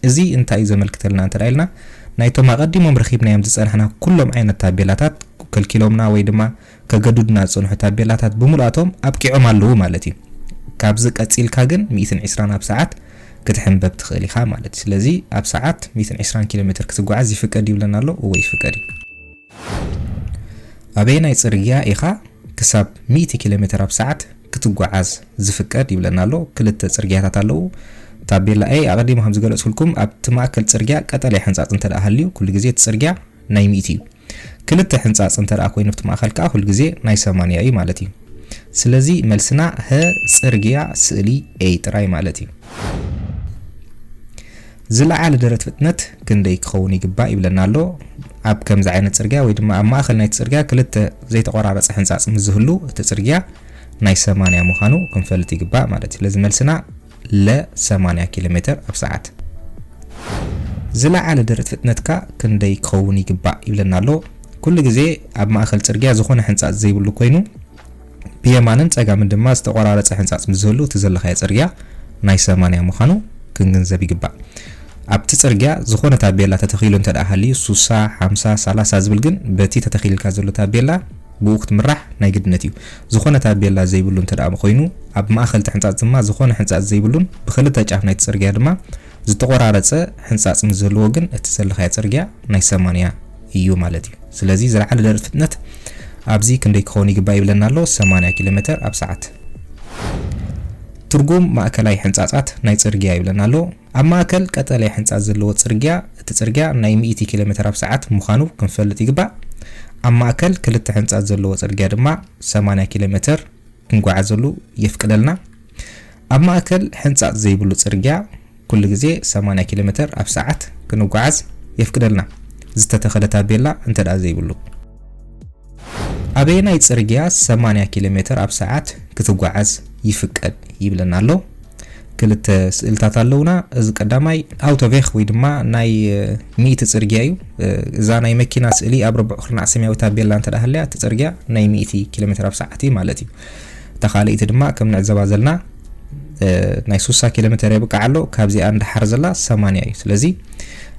እዚ እንታይ ዘመልክተልና እንተራይልና ናይቶም ኣቀዲሞም ረኺብናዮም ዝጸንሐና ኩሎም ዓይነት ታቤላታት ከልኪሎምና ወይ ድማ ከገዱድና ጽንሑ ታቤላታት ብሙላቶም ኣብቂዖም ኣለዉ ማለት እዩ ካብዚ ቀፂልካ ግን 120 ኣብ ሰዓት ክትሕንበብ ትኽእል ኢኻ ማለት እዩ ስለዚ ኣብ ሰዓት 120 ኪሎ ሜትር ክትጓዓዝ ይፍቀድ ይብለና ኣሎ ወይ ይፍቀድ ኣበይ ናይ ጽርግያ ኢኻ ክሳብ 100 ኪሎ ሜትር ኣብ ሰዓት ክትጓዓዝ ዝፍቀድ ይብለና ኣሎ ክልተ ጽርግያታት ኣለዉ ታቤላ ኣይ ኣቀዲሞ ከም ዝገለጽኩልኩም ኣብቲ ማእከል ጽርግያ ቀጠልያ ሕንጻጽ እንተዳ ሃልዩ ኩሉ ግዜ እቲ ጽርግያ ናይ 100 እዩ ክልተ ሕንጻጽ እንተዳ ኮይኑ ኣብቲ ማእከል ከዓ ኩሉ ግዜ ናይ 80 እዩ ማለት እዩ ስለዚ መልስና ህ ጽርግያ ስእሊ ኤ ጥራይ ማለት እዩ ዝለዓለ ደረት ፍጥነት ክንደይ ክኸውን ይግባእ ይብለና ኣሎ ኣብ ከምዚ ዓይነት ጽርግያ ወይ ድማ ኣብ ማእከል ናይቲ ጽርግያ ክልተ ዘይተቆራረጸ ሕንጻጽ ምዝህሉ እቲ ጽርግያ ናይ 80 ምዃኑ ክንፈልጥ ይግባእ ማለት እዩ ስለዚ መልስና ለ 80 ኪሎ ሜትር ኣብ ሰዓት ዝለዓለ ደረት ፍጥነትካ ክንደይ ክኸውን ይግባእ ይብለና ኣሎ ኩሉ ግዜ ኣብ ማእከል ጽርግያ ዝኾነ ሕንጻጽ ዘይብሉ ኮይኑ ብየማንን ጸጋምን ድማ ዝተቆራረጸ ሕንጻጽ ምዝህሉ እቲ ዘለኻየ ጽርግያ ናይ 80 ምዃኑ ክንግንዘብ ይግባእ ኣብቲ ጽርግያ ዝኾነ ታቤላ ተተኺሉ እንተዳ ሃልዩ 60 50 30 ዝብል ግን በቲ ተተኺልካ ዘሎ ታቤላ بوقت مرح ناي قدنتيو زخونة تابيلا زي بلون تدعم خوينو أب ما أخل تحنصات زما زخونة حنصات زي بلون بخلتها جاف ناي تسرقيا دما زتقور على تسا حنصات مزلوغن اتسلخ يا تسرقيا ناي 8 يو مالتي سلازي زلعل درجة فتنة أبزي كندي كوني قبايب لنا له 8 كيلومتر أب ساعات ترجم مأكلاي حنصات ناي تسرقيا يبلنا له أما أكل كتلاي حنصات زلوغ تسرقيا ناي 100 كيلومتر أب ساعات مخانو كنفلت يقبا أما أكل كلت حنصات زلوغ تسرقيا دما 8 كيلومتر كنقعزلو يفقدلنا أما أكل حنصات زي بلو تسرقيا كل جزء 8 كيلومتر أب ساعات كنقعز يفقدلنا زتتخدتا بيلا انت دا زي بلو أبينا يتسرقيا 8 كيلومتر أب ساعات كتقعز يفقد يبلنا له كلت سئلتات اللونا إذ قدامي أوتوفيخ ويدما ناي 100 تسرقيايو إذا ناي مكينا سئلي أبرب أخرنا عسمية وتابيلا انت دا هليا تسرقيا ناي 100 كيلومتر أب ساعتي مالتي تخالي إتدما كم نعزبازلنا ناي 6 كيلومتر يبقى علو كابزي عند حرزلا 8 أي سلازي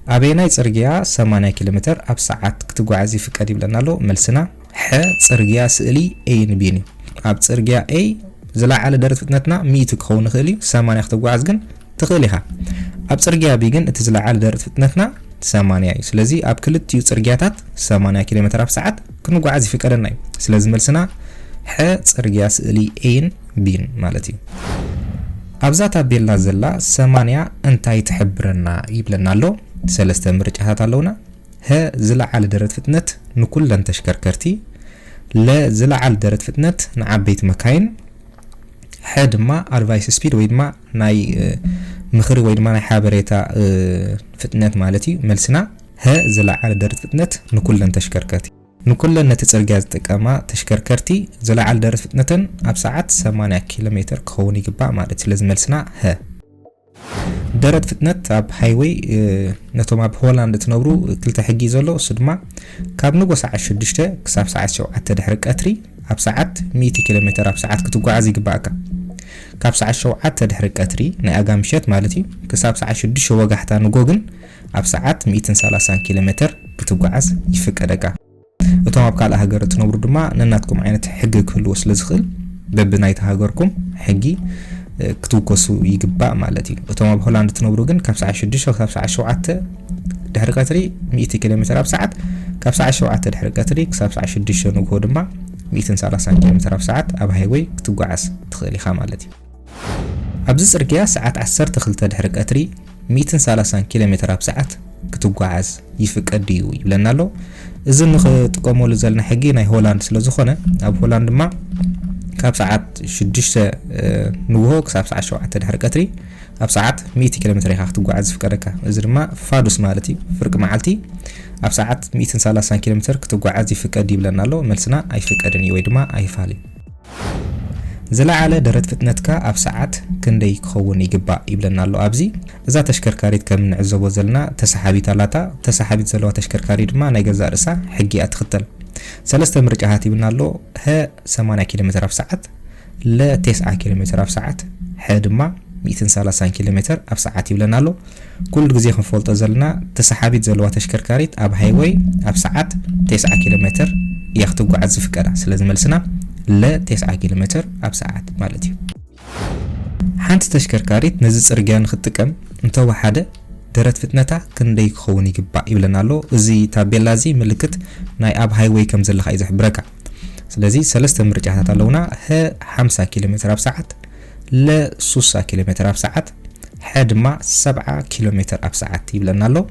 أبينا يتسرقيا 8 كيلومتر أب ساعات كتقعزي فقد يبلنا له ملسنا ح تسرقيا سئلي أي نبيني أب تسرقيا أي زلا على درجة فتنتنا 100 كخون خيلي 8 كتقعز جن تخيليها أب تسرقيا بيجن تزلا على درجة فتنتنا 8 أي سلازي أب كلت تسرقياتات 8 كيلومتر أب ساعات كنقعزي فقدنا سلازي ملسنا ح تسرقيا سئلي أي بين مالتي أبزاتا بيلا زلا 8 انتاي تحبرنا يبلنا له سلسته مرجعات اللونا ها زلا على درجة فتنة نكلن تشكركرتي لا زلا على درجة فتنة نعبيت مكاين حد ما ادفايس سبيد ويدما ناي مخري ويدما ناي حابريتا فتنة مالتي ملسنا ها زلا على درجة فتنة نكلن تشكركرتي نكلن نتسرقاز تقاما تشكركرتي زلا على درجة فتنة اب ساعات 8 كيلومتر كوني قبا مالتي لازم ملسنا ها درجة فتنة أب هايوي نتوما بهولاند تنبرو كلتا حقي زلو صدما كاب نقو ساعة 6 كساب ساعة 7 تدحرق أتري أب ساعات 100 كيلومتر أب ساعات كتقعزي قباكا كاب ساعة 7 تدحرق أتري ناي أقامشيت مالتي كساب ساعة 6 وقحتا نقوغن أب ساعات 130 كيلومتر كتقعز يفقدكا وتوما بكال هاجر تنبرو دما نناتكم عينت حقي كل وصل زخل ببنايت هاجركم حقي كتوكسو يقبع مالتي وتوما بهولاند تنبرو جن كاب ساعة 6 كاب ساعة 7 دحرق أتري 100 كيلومتر أب ساعات كاب ساعة 7 دحرق أتري كساب ساعة 6 نقو دما 130 كيلومتر أب ساعات أب هايوي كتوقعس تخيلي خا مالتي أبز سرقيا ساعات 10 تخلت دحرق أتري 130 كيلومتر أب ساعات كتوقعس يفقد ديو يبلنا له إذن نخ تقوموا لزلنا حقي ناي هولاند سلازخونه أب هولاند ما كاب ساعات 6 نوهو كساب ساعة 7 دحرق أتري أب ساعات 100 كيلومتر يخاخ تقعز فكركا إذن فادوس مالتي فرق معالتي أب ساعات 130 كيلومتر كتقعز يفقد يبلنا له ملسنا أي فقدني ويدما أي فالي زلا على درجة فتنتك أب ساعات كندي كخون يقبع يبلنا له أبزي إذا تشكركاريت كم نعزو وزلنا تسحابي تلاتا تسحابي زلوا تشكركاريت ما نيجا رسا حقي أتختل سلسته مرجعات يبلنا له ها 8 كيلومتر أب ساعات لا 9 كيلومتر أب ساعات حد ما 130 كيلومتر أب ساعات يبلنا له كل جزء خنفولت زلنا تسحابي زلوا تشكركاريت أب هايوي أب ساعات 9 كيلومتر يختقوا عزف كذا سلازم ملسنا لا 9 كيلومتر أب ساعات مالتي حانت تشكركاريت نزل سرقان خطكم انتو حدا درت فتنتا كندي كخون يقبع يبلنا له زي تابيلا زي ملكت ناي أب هايوي كم زلخ أيزح بركة سلازي سلسته مرجعات اللونا ها 5 كيلومتر أب ساعات لا 6 كيلومتر أب ساعات حد ما 7 كيلومتر أب ساعات يبلنا له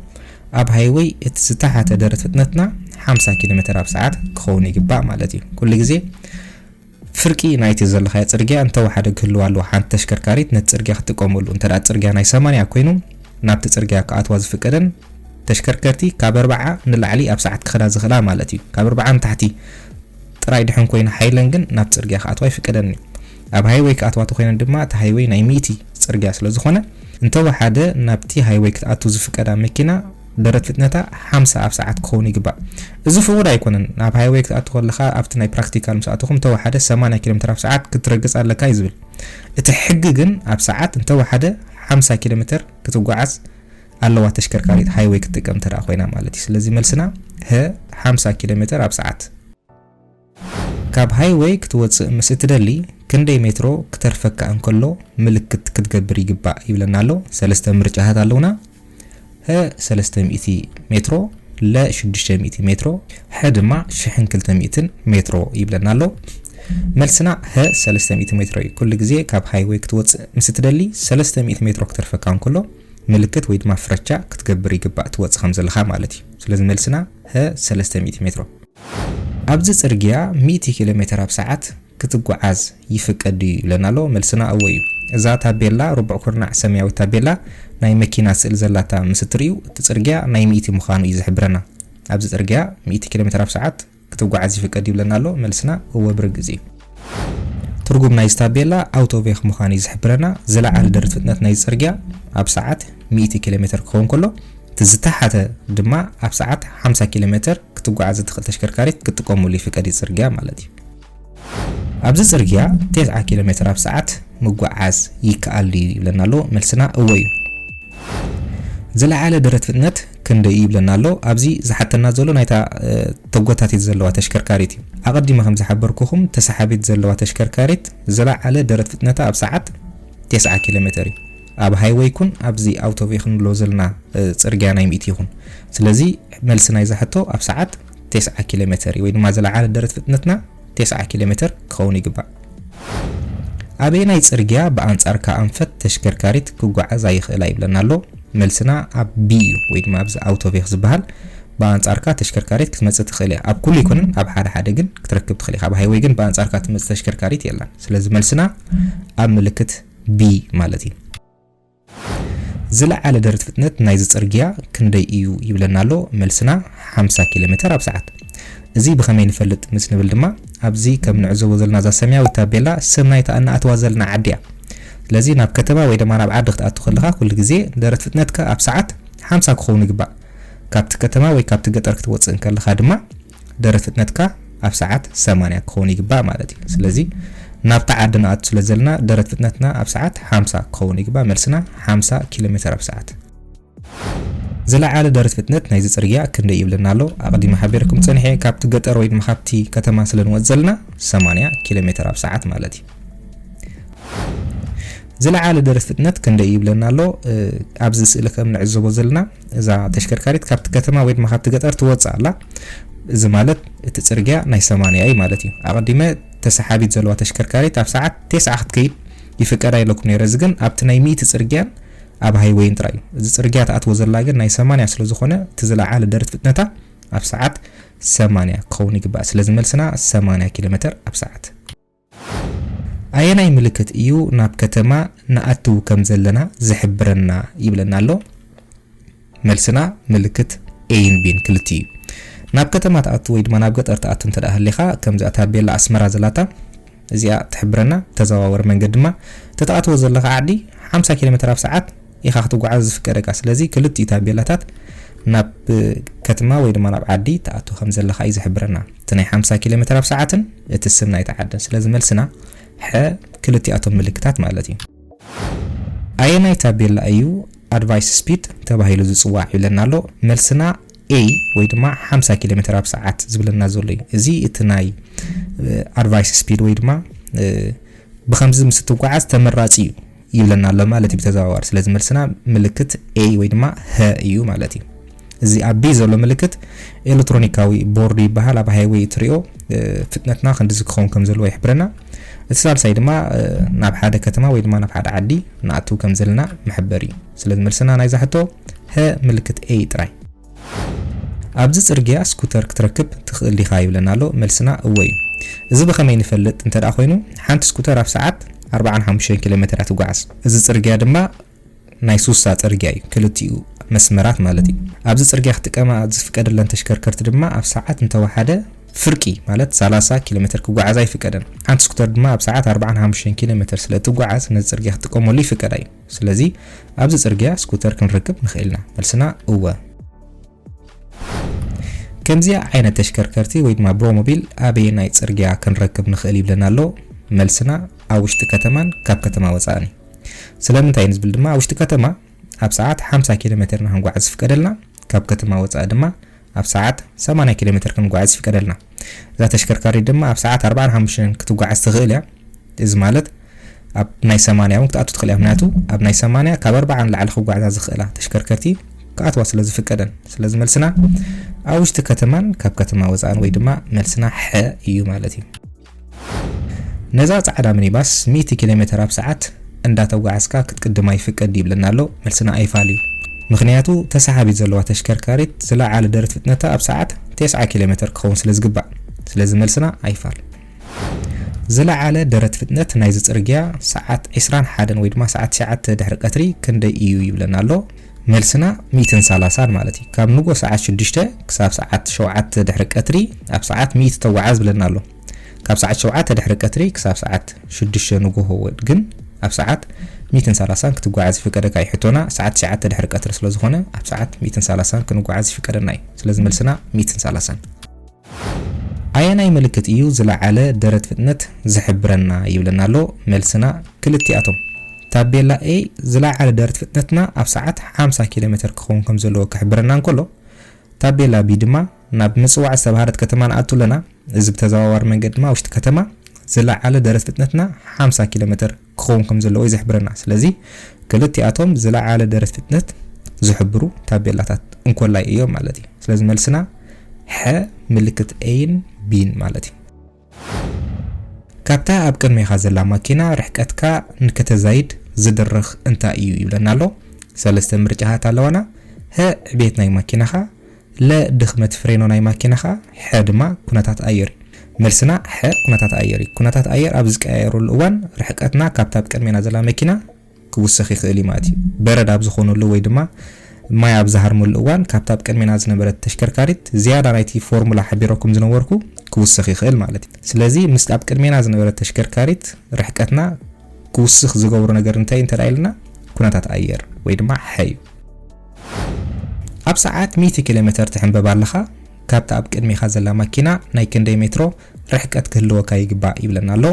أب هايوي اتستحت درت فتنتنا 5 كيلومتر أب ساعات كخون يقبع مالتي كل جزء فرقي نايتي زلخ يا ترجع انت واحد كله على حان تشكركاريت نترجع تقوملو انت لا ترجع ناي 8 كوينو ناب ترجع كاتواز فقدن تشكركرتي كابربعه نلعلي اب ساعات خدا زخلا مالتي كابربعه تحتي ጥራይ ድሕን ኮይና ሃይለን ግን ናብ ጽርግያ ከኣትዋ ይፍቀደኒ ኣብ ሃይዌይ ከኣትዋቱ ኮይና ድማ እቲ ሃይዌይ ናይ ሚቲ ጽርግያ ስለ ዝኾነ እንተው ሓደ ናብቲ ሃይዌይ ክትኣቱ ዝፍቀዳ መኪና ደረት ፍጥነታ 50 ኣብ ሰዓት ክኸውን ይግባእ እዚ ፍቑድ ኣይኮነን ናብ ሃይዌይ ክትኣቱ ከለኻ ኣብቲ ናይ ፕራክቲካል መስኣትኩም እንተው ሓደ 80 ኪሎሜትር ኣብ ሰዓት ክትረግጽ ኣለካ ይዝብል እቲ ሕጊ ግን ኣብ ሰዓት እንተው ሓደ 50 ኪሎሜትር ክትጓዓዝ ኣለዋ ተሽከርካሪት ሃይዌይ ክትጥቀም ተራ ኮይና ማለት እዩ ስለዚ መልስና 50 ኪሎሜትር ኣብ ሰዓት ካብ ሃይዌይ ክትወፅእ ምስ እትደሊ ክንደይ ሜትሮ ክተርፈካ እንከሎ ምልክት ክትገብር ይግባእ ይብለና ኣሎ። ሰለስተ ምርጫታት ኣለውና። ሀ 300 ሜትሮ፣ ለ 600 ሜትሮ፣ ሐ ድማ 1200 ሜትሮ ይብለና ኣሎ። መልስና ሀ 300 ሜትሮ እዩ። ኩሉ ግዜ ካብ ሃይዌይ ክትወፅእ ምስ እትደሊ 300 ሜትሮ ክትርፈካ እንከሎ ምልክት ወይ ድማ ፍረቻ ክትገብር ይግባእ ትወፅእ ከም ዘለኻ ማለት እዩ። ስለዚ መልስና ሀ 300 ሜትሮ። ኣብዚ ጽርግያ 100 ኪሎ ሜትር ኣብ ሰዓት ክትጓዓዝ ይፍቀድ ይብለና ኣሎ። መልስና እወ እዩ። እዛ ታቤላ ሩቡዕ ኩርናዕ ሰማያዊ ታቤላ ናይ መኪና ስእሊ ዘላታ ምስ እትርእዩ እቲ ጽርግያ ናይ 100 ምዃኑ እዩ ዝሕብረና። ኣብዚ ጽርግያ 100 ኪሎ ሜትር ኣብ ሰዓት ክትጓዓዝ ይፍቀድ ይብለና ኣሎ። መልስና እወ ብርግጽ እዩ። ትርጉም ናይ ታቤላ ኣውቶቬክ ምዃኑ እዩ ዝሕብረና። ዝለዓለ ደረጃ ፍጥነት ናይ ጽርግያ ኣብ ሰዓት 100 ኪሎ ሜትር ክኸውን ከሎ ትዝታሓተ ድማ ኣብ ሰዓት 50 ኪሎ ሜትር ክትጓዓዝ ትኽእል ተሽከርካሪት ክትጥቀመሉ ይፍቀድ ጽርግያ ማለት እዩ። ኣብዚ ጽርግያ 90 ኪሎ ሜትር ኣብ ሰዓት ምጓዓዝ ይከኣል ይብለና ኣሎ። መልስና እወ እዩ። ዝለዓለ ደረጃ ፍጥነት ክንደይ ይብለና ኣሎ። ኣብዚ ዝሓተና ዘሎ ናይታ ተጎታቲት ዘለዋ ተሽከርካሪት እዩ። ኣቀዲመ ከም ዝሓበርኩኹም ተሰሓቢት ዘለዋ ተሽከርካሪት ዝለዓለ ደረጃ ፍጥነታ ኣብ ሰዓት 90 ኪሎ ሜትር እዩ። ኣብ ሃይዌይ ኩን ኣብዚ ኣውቶቬክ ንብሎ ዘለና ጽርግያ ናይ 100 ይኹን። ስለዚ መልስ ናይ ዝሕቶ ኣብ ሰዓት 90 ኪሎ ሜትር ወይ ድማ ዝለዓለ ደረጃ ፍጥነትና 90 ኪሎ ሜትር ክኸውን ይግባእ። ኣበይ ናይ ጽርግያ ብኣንጻርካ ኣንፈት ተሽከርካሪት ክጓዓዝ ኣይኽእላ ይብለና ኣሎ። መልስና ኣብ ቢ እዩ ወይ ድማ ኣብዚ ኣውቶቬክ ዝበሃል ብኣንጻርካ ተሽከርካሪት ክትመጽእ ትኽእል እያ። ኣብ ኩሉ ይኩንን ኣብ ሓደ ግን ክትረክብ ትኽእል ኢኻ። ኣብ ሃይዌይ ግን ብኣንጻርካ ትመጽእ ተሽከርካሪት የላን። ስለዚ መልስና ኣብ ምልክት ቢ ማለት እዩ። ዝለዓለ ደረጃ ፍጥነት ናይዚ ጽርግያ ክንደይ እዩ ይብለና ኣሎ። መልስና 50 ኪሎ ሜትር ኣብ ሰዓት። እዚ ብኸመይ ንፈልጥ ምስ ንብል ድማ ኣብዚ ከም ንዕዘቦ ዘለና ዛ ሰማያዊ ታቤላ ስም ናይታ እናኣትዋ ዘለና ዓዲ እያ። ስለዚ ናብ ከተማ ወይ ድማ ናብ ዓዲ ክትኣቱ ከለኻ ኩሉ ግዜ ደረጃ ፍጥነትካ ኣብ ሰዓት 50 ክኸውን ይግባእ። ካብቲ ከተማ ወይ ካብቲ ገጠር ክትወፅእ ከለኻ ድማ ደረጃ ፍጥነትካ ኣብ ሰዓት 80 ክኸውን ይግባእ ማለት እዩ። ስለዚ ናብታ ዓዲ ንኣቱ ስለ ዘለና ደረጃ ፍጥነትና ኣብ ሰዓት 50 ክኸውን ይግባእ። መልስና 50 ኪሎ ሜትር ኣብ ሰዓት። ዝለዓለ ደረጃ ፍጥነት ናይዚ ጽርግያ ክንደይ ይብለና ኣሎ። ኣቀዲመ ሓቢርኩም ጸኒሐ ካብቲ ገጠር ወይ ድማ ካብቲ ከተማ ስለ ንወጽእ ዘለና 80 ኪሎ ሜትር ኣብ ሰዓት ማለት እዩ። ዝለዓለ ደረጃ ፍጥነት ክንደይ ይብለና ኣሎ። ኣብዚ ስእሊ ከም ንዕዘቦ ዘለና እዛ ተሽከርካሪት ካብቲ ከተማ ወይ ድማ ካብቲ ገጠር ትወጽእ ኣላ። እዚ ማለት እቲ ጽርግያ ናይ 80 እዩ ማለት እዩ። ኣቀዲመ ተሰሓቢት ዘለዋ ተሽከርካሪት ኣብ ሰዓት 90 ክትከይድ ይፍቀድ ኣይለኩም ነይረ። እዚ ግን ኣብቲ ናይ 100 ጽርግያን ኣብ ሃይዌይን ጥራይ እዩ። እዚ ጽርግያ ተኣትዎ ዘላ ግን ናይ 80 ስለ ዝኾነ እቲ ዝለዓለ ደረጃ ፍጥነታ ኣብ ሰዓት 80 ክኸውን ይግባእ። ስለዚ መልስና 80 ኪሎ ሜትር ኣብ ሰዓት። ኣየናይ ምልክት እዩ ናብ ከተማ ንኣትው ከም ዘለና ዝሕብረና ይብለና ኣሎ። መልስና ምልክት ኤን ቢን ክልቲ እዩ። ናብ ከተማ ተኣቱ ወይ ድማ ናብ ገጠር ተኣቱ እንተደኣ ህሊኻ ከምዚኣ ታቤላ ኣስመራ ዘላታ እዚኣ ትሕብረና። ተዘዋወረ መንገዲ ድማ ተተኣትዎ ዘለኻ ዓዲ 50 ኪሎ ሜትር ኣብ ሰዓት ኢኻ ክትጓዓዝ ዝፍቀደካ። ስለዚ ክልቲኡ ታቤላታት ናብ ከተማ ወይ ድማ ናብ ዓዲ ተኣቱ ከም ዘለኻ እዩ ዝሕብረና። እቲ ናይ 50 ኪሎ ሜትር ኣብ ሰዓትን እቲ ስም ናይታ ዓድን። ስለዚ መልስና ሐ ክልቲኣቶም ምልክታት ማለት እዩ። ኣየናይ ታቤላ እዩ ኣድቫይስ ስፒድ ተባሂሉ ዝጽዋዕ ይብለና ኣሎ። መልስና ኤ ወይ ድማ 50 ኪሎ ሜትር ኣብ ሰዓት ዝብለና ዘሎ እዩ። እዚ እቲ ናይ ኣድቫይስ ስፒድ ወይ ድማ ብከምዚ ምስ ትጓዓዝ ተመራጺ እዩ ይብለና ኣሎ ማለት እዩ ብተዘዋዋሪ። ስለዚ መልስና ምልክት ኤ ወይ ድማ ህ እዩ ማለት እዩ። እዚ ኣብ ቢ ዘሎ ምልክት ኤሌክትሮኒካዊ ቦርድ ይበሃል። ኣብ ሃይዌይ ትሪኦ ፍጥነትና ክንድዚ ክኸውን ከም ዘለዎ ይሕብረና። እቲ ሳልሳይ ድማ ናብ ሓደ ከተማ ወይ ድማ ናብ ሓደ ዓዲ ንኣቱ ከም ዘለና መሕበር እዩ። ስለዚ መልስና ናይ ዛሕቶ ህ ምልክት ኤ ጥራይ። ኣብዚ ጽርግያ ስኩተር ክትረክብ ትኽእል ዲኻ ይብለና ኣሎ። መልስና እወ እዩ። እዚ ብኸመይ ንፈልጥ እንተደኣ ኮይኑ ሓንቲ ስኩተር ኣብ ሰዓት 45 ኪሎ ሜትር ትጓዓዝ። እዚ ጽርግያ ድማ ናይ ሱሳ ጽርግያ እዩ፣ ክልቲኡ መስመራት ማለት እዩ። ኣብዚ ጽርግያ ክትጥቀማ ዝፍቀደለን ተሽከርከርቲ ድማ ኣብ ሰዓት እንተወሓደ ፍርቂ ማለት 30 ኪሎ ሜትር ክጓዓዛ ይፍቀደን። ሓንቲ ስኩተር ድማ ኣብ ሰዓት 45 ኪሎ ሜትር ስለ ትጓዓዝ ነዚ ጽርግያ ክትጥቀመሉ ይፍቀድ እዩ። ስለዚ ኣብዚ ጽርግያ ስኩተር ክንረክብ ንኽእልና። መልስና እወ። ከምዚያ ዓይነት ተሽከርከርቲ ወይ ድማ ብሮሞቢል ኣበይ ናይ ጽርግያ ክንረክብ ንኽእል ይብለና ኣሎ። መልስና ኣብ ውሽጢ ከተማን ካብ ከተማ ወፃእን። ስለምንታይ ንዝብል ድማ ኣብ ውሽጢ ከተማ ኣብ ሰዓት 50 ኪሎ ሜትር ንክንጓዓዝ ዝፍቀደልና፣ ካብ ከተማ ወፃእ ድማ ኣብ ሰዓት 80 ኪሎ ሜትር ክንጓዓዝ ይፍቀደልና እዛ ተሽከርካሪት ድማ ኣብ ሰዓት 45 ክትጓዓዝ ትኽእል እያ እዚ ማለት ኣብ ናይ 80 እውን ክትኣቱ ትኽእል እያ ምክንያቱ ኣብ ናይ 80 ካብ 40 ላዕሊ ክጓዓዛ ዝኽእላ ተሽከርከርቲ كأتوا سلز فكرن سلز ملسنا أوش تكتمان كاب كتما وزان ويدما ملسنا ح يو مالتي نزات على منيباس 100 كيلومتر بساعة عند توقعسكا كتقدم ما يفكر ديب لنا له ملسنا أي فاليو مخنياتو تسحبي زلوا تشكركاريت زلا على درجة فتنتها بساعة 9 كيلومتر كون سلز قبع سلز ملسنا أي فال زلا على درجة فتنت نايزت رجع ساعات 20 حدا ويدما ساعات دحر قطري كندي يو يبلنا له ملسنا 230 مالتي كاب نوغو ساعات 6 كساب ساعات 7 دحر قطري اب ساعات 100 توعاز بلنا له كاب ساعات 7 دحر قطري كساب ساعات 6 نوغو هو ግን اب ساعات 230 ክትጓዓዝ ይፍቀደካ ይሕቶና ساعات 9 دحر قطر ስለ ዝኾነ اب ساعات 230 ክንጓዓዝ ይፍቀደና እዩ ስለዚ መልስና 230 ኣየናይ ምልክት እዩ ዝለዓለ ደረት ፍጥነት ዝሕብረና ይብለና ሎ መልስና ክልቲኣቶም ታቤላ A ዝለዓለ ደረት ፍጥነትና ኣብ ሰዓት 50 ኪሎ ሜትር ክኸውን ከም ዘለዎ ክሕብረና እንከሎ ታቤላ B ድማ ናብ ምጽዋዕ ዝተባሃረት ከተማ ንኣቱለና እዚ ብተዘዋዋሪ መንገዲ ድማ ውሽጢ ከተማ ዝለዓለ ደረት ፍጥነትና 50 ኪሎ ሜትር ክኸውን ከም ዘለዎ ይሕብረና ስለዚ ክልቲኣቶም ዝለዓለ ደረት ፍጥነት ዝሕብሩ ታቤላታት እንኮላይ እዮም ማለት እዩ ስለዚ መልስና ح ምልክት A B ማለት እዩ ካብታ ኣብ ቅድሚኻ ዘላ ማኪና ርሕቀትካ ንከተዛይድ ዝድርኽ እንታይ እዩ ይብለና ኣሎ ሰለስተ ምርጫታት ኣለዋና ህ ዕቤት ናይ ማኪናኻ ለ ድኽመት ፍሬኖ ናይ ማኪናኻ ሕ ድማ ኩነታት ኣየር መልስና ሕ ኩነታት ኣየር ኩነታት ኣየር ኣብ ዝቀያየሩሉ እዋን ርሕቀትና ካብታ ኣብ ቅድሚና ዘላ መኪና ክውስኽ ይኽእል ማለት እዩ በረድ ኣብ ዝኾነሉ ወይ ድማ ማይ ኣብ ዝሃርሙሉ እዋን ካብታ ኣብ ቅድሚና ዝነበረት ተሽከርካሪት ዝያዳ ናይቲ ፎርሙላ ሓቢረኩም ዝነበርኩ ክውስኽ ይኽእል ማለት እዩ ስለዚ ምስ ኣብ ቅድሚና ዝነበረት ተሽከርካሪት ርሕቀትና ክውስኽ ዝገብሩ ነገር እንታይ ኢልና ኩነታት ኣየር ወይ ድማ ሓዩ ኣብ ሰዓት 100 ኪሎ ሜትር ትሕንበብ ኣለኻ ካብታ ኣብ ቅድሚኻ ዘላ ማኪና ናይ ክንደይ ሜትሮ ርሕቀት ክህልወካ ይግባእ ይብለና ኣሎ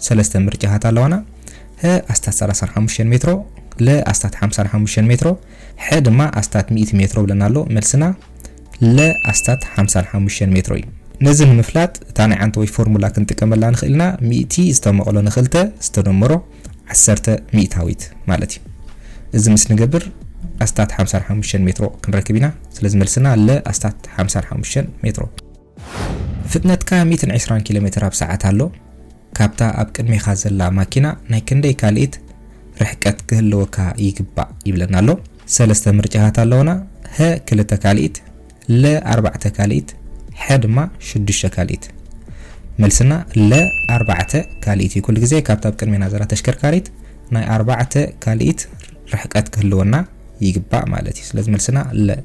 ሰለስተ ምርጫታት ኣለዋና ህ ኣስታት 35 ሜትሮ ለ ኣስታት 55 ሜትሮ ሕ ድማ ኣስታት 100 ሜትሮ ብለና ኣሎ መልስና ለ ኣስታት 55 ሜትሮ እዩ ነዚ ንምፍላጥ እታ ናይ ዓንተ ወይ ፎርሙላ ክንጥቀመላ ንኽእልና 100 ዝተመቕሎ ንኽልተ ዝተደምሮ 10 ሚእታዊት ማለት እዩ እዚ ምስ ንገብር ኣስታት 55 ሜትሮ ክንረክብ ኢና ስለዚ መልስና ለ ኣስታት 55 ሜትሮ ፍጥነትካ 120 ኪሎ ሜትር ኣብ ሰዓት ኣሎ ካብታ ኣብ ቅድሚኻ ዘላ ማኪና ናይ ክንደይ ካልኢት ርሕቀት ክህልወካ ይግባእ ይብለና ኣሎ ሰለስተ ምርጫታት ኣለውና ህ ክልተ ካልኢት ለ 4 ካልኢት ሕ ድማ 6 ካልኢት መልስና ለ 4 ካልኢት ኩሉ ግዜ ካብታ ኣብ ቅድሚና ዘላ ተሽከርካሪት ናይ 4 ካልኢት ርሕቀት ክህልወና ይግባእ ማለት እዩ ስለዚ መልስና ለ